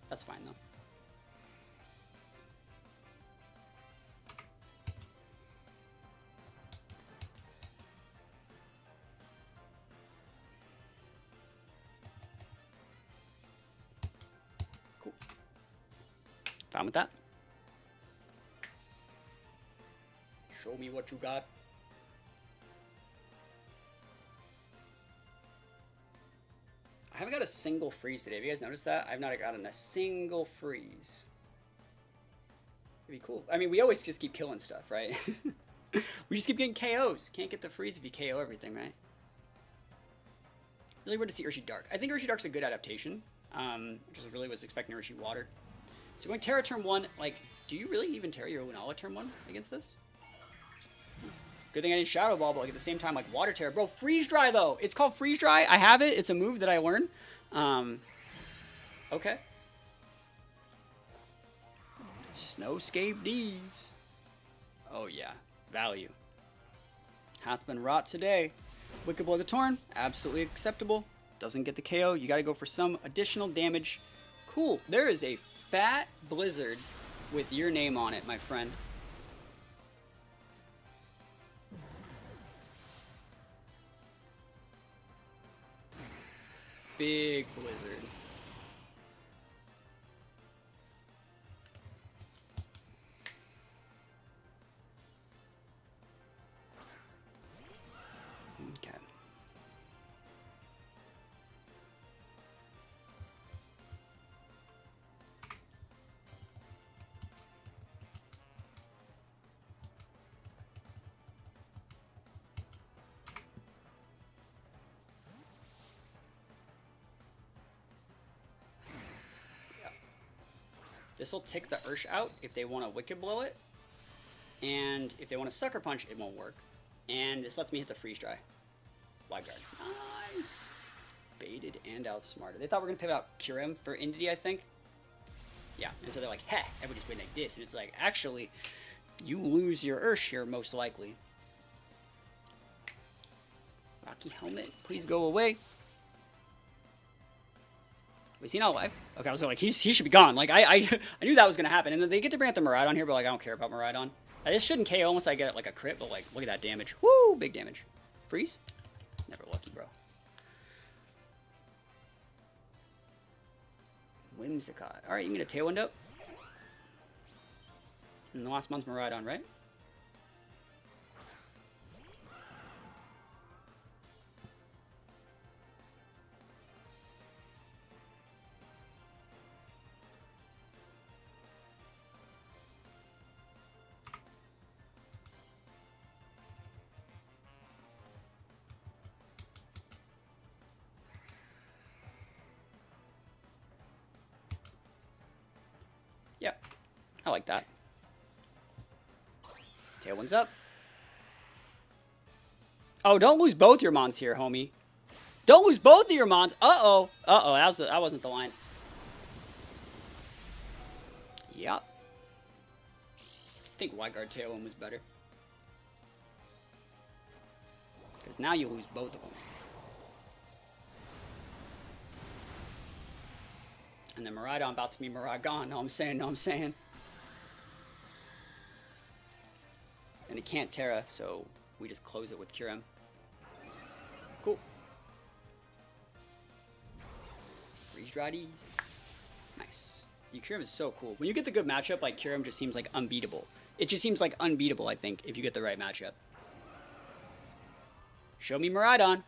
That's fine, though. Cool. Fine with that. Show me what you got. I haven't got a single freeze today. Have you guys noticed that? I've not gotten a single freeze. It'd be cool. I mean, we always just keep killing stuff, right? We just keep getting KOs. Can't get the freeze if you KO everything, right? Really weird to see Urshi Dark. I think Urshi Dark's a good adaptation. Which is really was expecting Urshi Water. So going Terra turn 1, like, do you really even Terra your Lunala turn 1 against this? Good thing I didn't Shadow Ball, but like at the same time, like Water Terra. Bro, Freeze Dry though. It's called Freeze Dry. I have it. It's a move that I learned. Okay. Snowscape D's. Oh yeah, value. Hath been wrought today. Wicked Blow the Torn, absolutely acceptable. Doesn't get the KO. You gotta go for some additional damage. Cool. There is a fat blizzard with your name on it, my friend. Big blizzard. Okay. This will tick the Ursh out if they want to Wicked Blow it. And if they want to Sucker Punch, it won't work. And this lets me hit the Freeze Dry. Wide Guard. Nice. Baited and outsmarted. They thought we were going to pivot out Kyurem for Indity, I think. Yeah, and so they're like, heh, everybody's waiting like this. And it's like, actually, you lose your Ursh here, most likely. Rocky Helmet, please go away. Was he not alive? Okay, I was like, he should be gone. Like, I knew that was going to happen. And then they get to bring out the Miraidon here, but like, I don't care about Miraidon. This shouldn't KO unless I get like a crit, but like, look at that damage. Woo, big damage. Freeze? Never lucky, bro. Whimsicott. Alright, you can get a Tailwind up. And the last month's Miraidon, right? Yep. I like that. Tailwind's up. Oh, don't lose both your Mons here, homie. Don't lose both of your Mons. Uh-oh. Uh-oh, that wasn't the line. Yep. I think Wide Guard Tailwind was better. Because now you lose both of them. And then Miraidon about to be Miraidon. No, I'm saying. And it can't Terra, so we just close it with Kyurem. Cool. Freeze Dried ease. Nice. Kyurem is so cool. When you get the good matchup, like Kyurem just seems like unbeatable. It just seems like unbeatable, I think, if you get the right matchup. Show me Miraidon.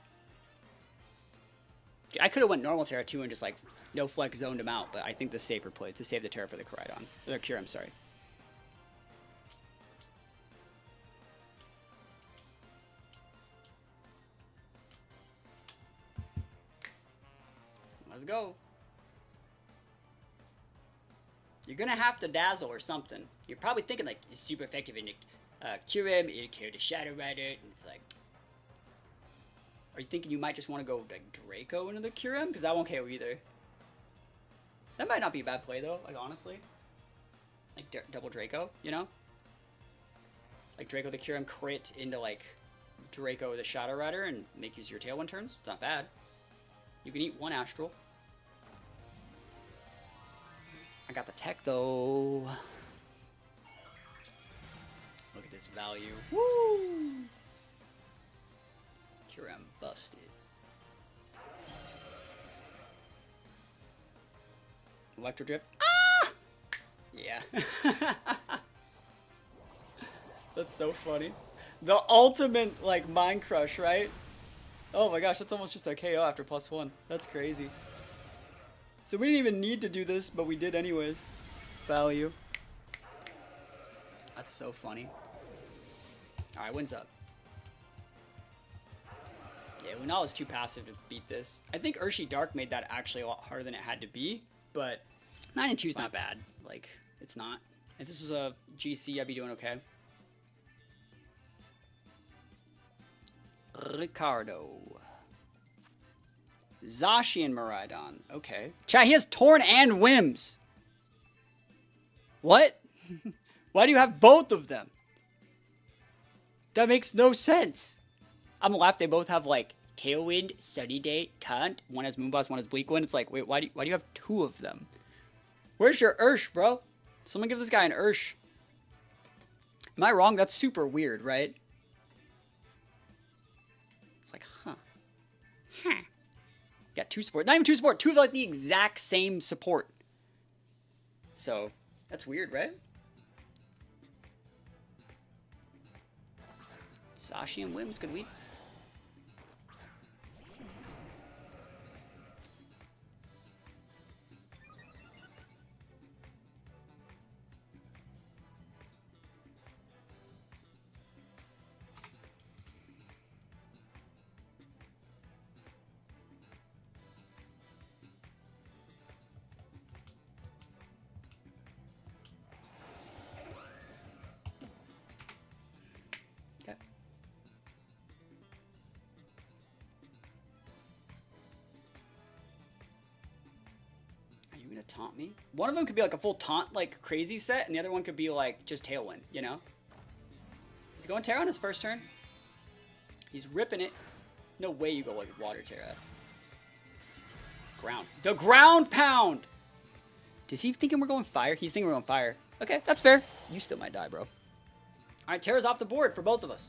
I could have went normal Terra too and just like no flex zoned him out, but I think the safer play is to save the Terra for the Miraidon. Or Kyurem, sorry. Let's go. You're gonna have to dazzle or something. You're probably thinking like it's super effective in Kyurem, it carried the Shadow Rider, and it's like, are you thinking you might just want to go like Draco into the Kyurem? Because that won't KO either. That might not be a bad play though, like honestly. Like double Draco, you know? Like Draco the Kyurem crit into like Draco the Shadow Rider and make use of your Tailwind turns. It's not bad. You can eat one Astral. I got the tech though. Look at this value. Woo! Kyurem busted. Electro Drift. Ah! Yeah. That's so funny. The ultimate, like, Mind Crush, right? Oh my gosh, that's almost just a KO after +1. That's crazy. So we didn't even need to do this, but we did anyways. Value. That's so funny. Alright, wins up. Yeah, Lunala's too passive to beat this. I think Urshi Dark made that actually a lot harder than it had to be, but 9 and 2 is not bad. Like, it's not. If this was a GC, I'd be doing okay. Ricardo. Zacian Miraidon. Okay. Chat, he has Torn and Whims. What? Why do you have both of them? That makes no sense. On the left, they both have, like, Tailwind, Sunny Day, Taunt. One has Moonblast, one has Bleak Wind. It's like, wait, why do you have two of them? Where's your Ursh, bro? Someone give this guy an Ursh. Am I wrong? That's super weird, right? It's like, huh. Got 2 support. Not even 2 support. 2 of, like, the exact same support. So, that's weird, right? Zacian Whims, good week. Taunt me. One of them could be like a full taunt, like crazy set, and the other one could be like just Tailwind, you know? He's going Terra on his first turn. He's ripping it. No way you go like Water Terra. Ground. The Ground Pound! Does he thinking we're going Fire? He's thinking we're going Fire. Okay, that's fair. You still might die, bro. Alright, Terra's off the board for both of us.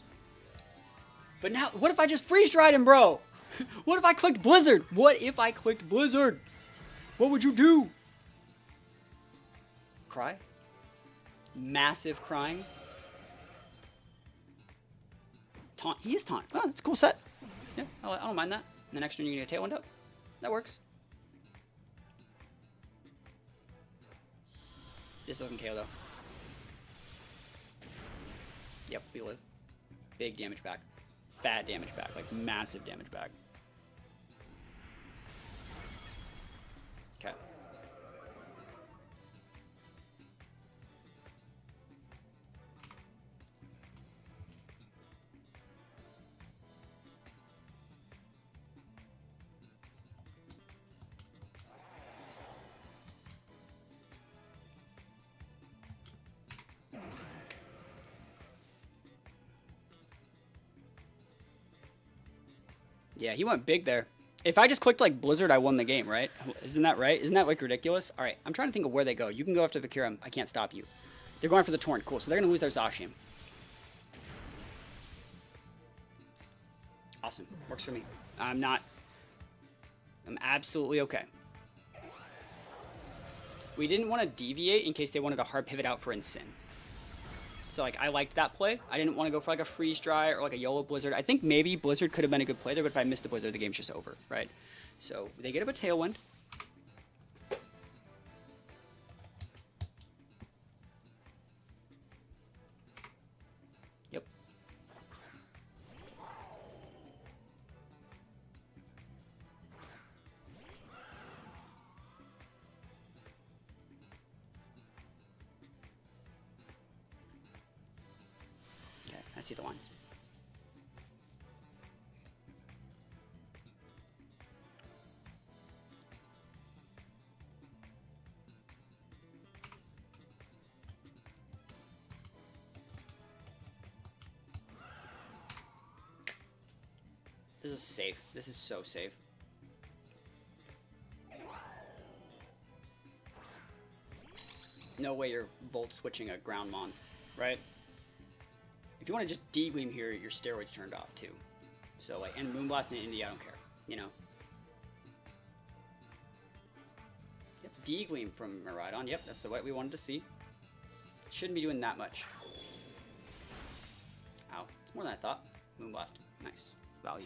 But now, what if I just freeze-dried him, bro? What if I clicked Blizzard? What if I clicked Blizzard? What would you do? Cry? Massive crying. Taunt. He is taunt. Oh, that's a cool set. Yeah, I don't mind that. And the next turn you're going to Tailwind up. That works. This doesn't KO though. Yep, we live. Big damage back. Fat damage back. Like massive damage back. Okay. Yeah, he went big there. If I just clicked like Blizzard, I won the game, right? Isn't that right? Isn't that like ridiculous? All right, I'm trying to think of where they go. You can go after the Kyurem. I can't stop you. They're going for the Torn. Cool. So they're going to lose their Zacian. Awesome. Works for me. I'm absolutely okay. We didn't want to deviate in case they wanted a hard pivot out for Ensign. So, like, I liked that play. I didn't want to go for, like, a Freeze Dry or, like, a YOLO Blizzard. I think maybe Blizzard could have been a good play there, but if I missed the Blizzard, the game's just over, right? So, they get up a Tailwind. Yep. I see the lines. This is safe. This is so safe. No way you're Volt switching a ground mon, right? If you want to just D-Gleam here, your steroids turned off too. So like, and Moonblast and India, I don't care, you know. Yep, D-Gleam from Miraidon. Yep, that's the way we wanted to see. Shouldn't be doing that much. Ow, it's more than I thought. Moonblast, nice value.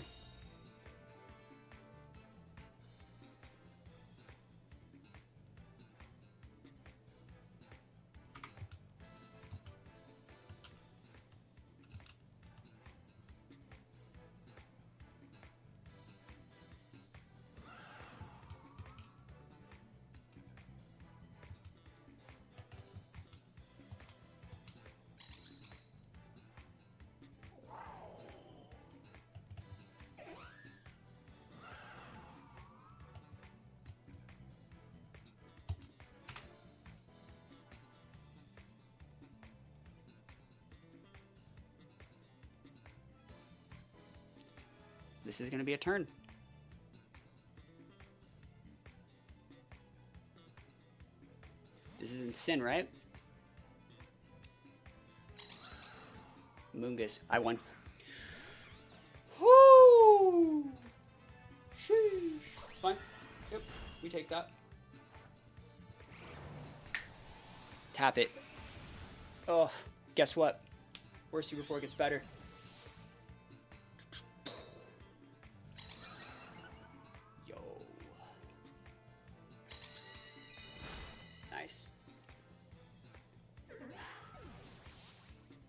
This is going to be a turn. This is in Sin, right? Mungus. I won. Woo! Sheesh. It's fine. Yep. We take that. Tap it. Oh, guess what? Worst before it gets better. Yo. Nice.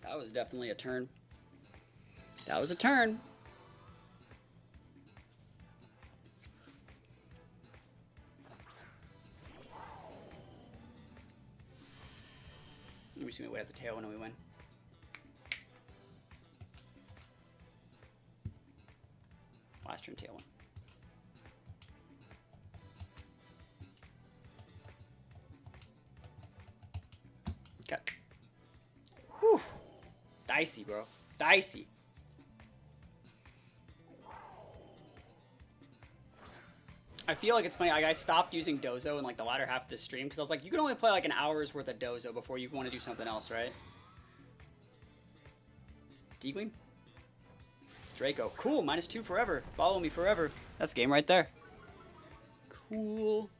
That was definitely a turn. That was a turn. We're just gonna wait at the tail when we win. Last turn, tail one. Okay. Whew. Dicey, bro. Dicey. I feel like it's funny. Like, I stopped using Dozo in like the latter half of the stream because I was like, you can only play like an hour's worth of Dozo before you want to do something else, right? D-Queen? Draco. Cool. -2 forever. Follow me forever. That's game right there. Cool.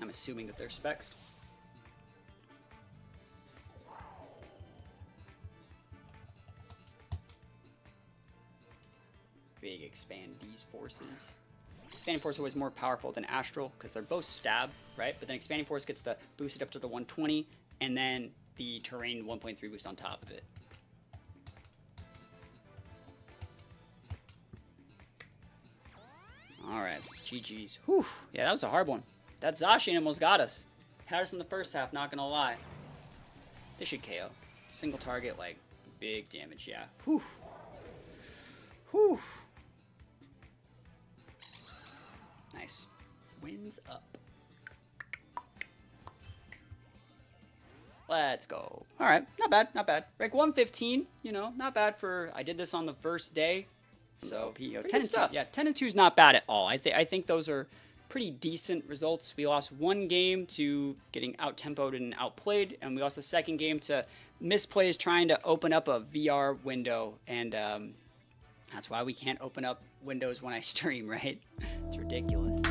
I'm assuming that they're specs. Big expand these forces. Expanding Force is always more powerful than Astral because they're both stab, right? But then Expanding Force gets the boosted up to the 120 and then the terrain 1.3 boost on top of it. Alright, GG's. Whew. Yeah, that was a hard one. That Zacian almost got us. Had us in the first half, not gonna lie. They should KO. Single target, like, big damage, yeah. Whew. Whew. Nice. Wins up. Let's go. All right, not bad, not bad. Rank 115, you know, not bad for. I did this on the first day, so 10 and 2. Yeah, 10 and 2 is not bad at all. I think those are pretty decent results. We lost one game to getting out tempoed and outplayed, and we lost the second game to misplays trying to open up a VR window, and that's why we can't open up windows when I stream, right? It's ridiculous.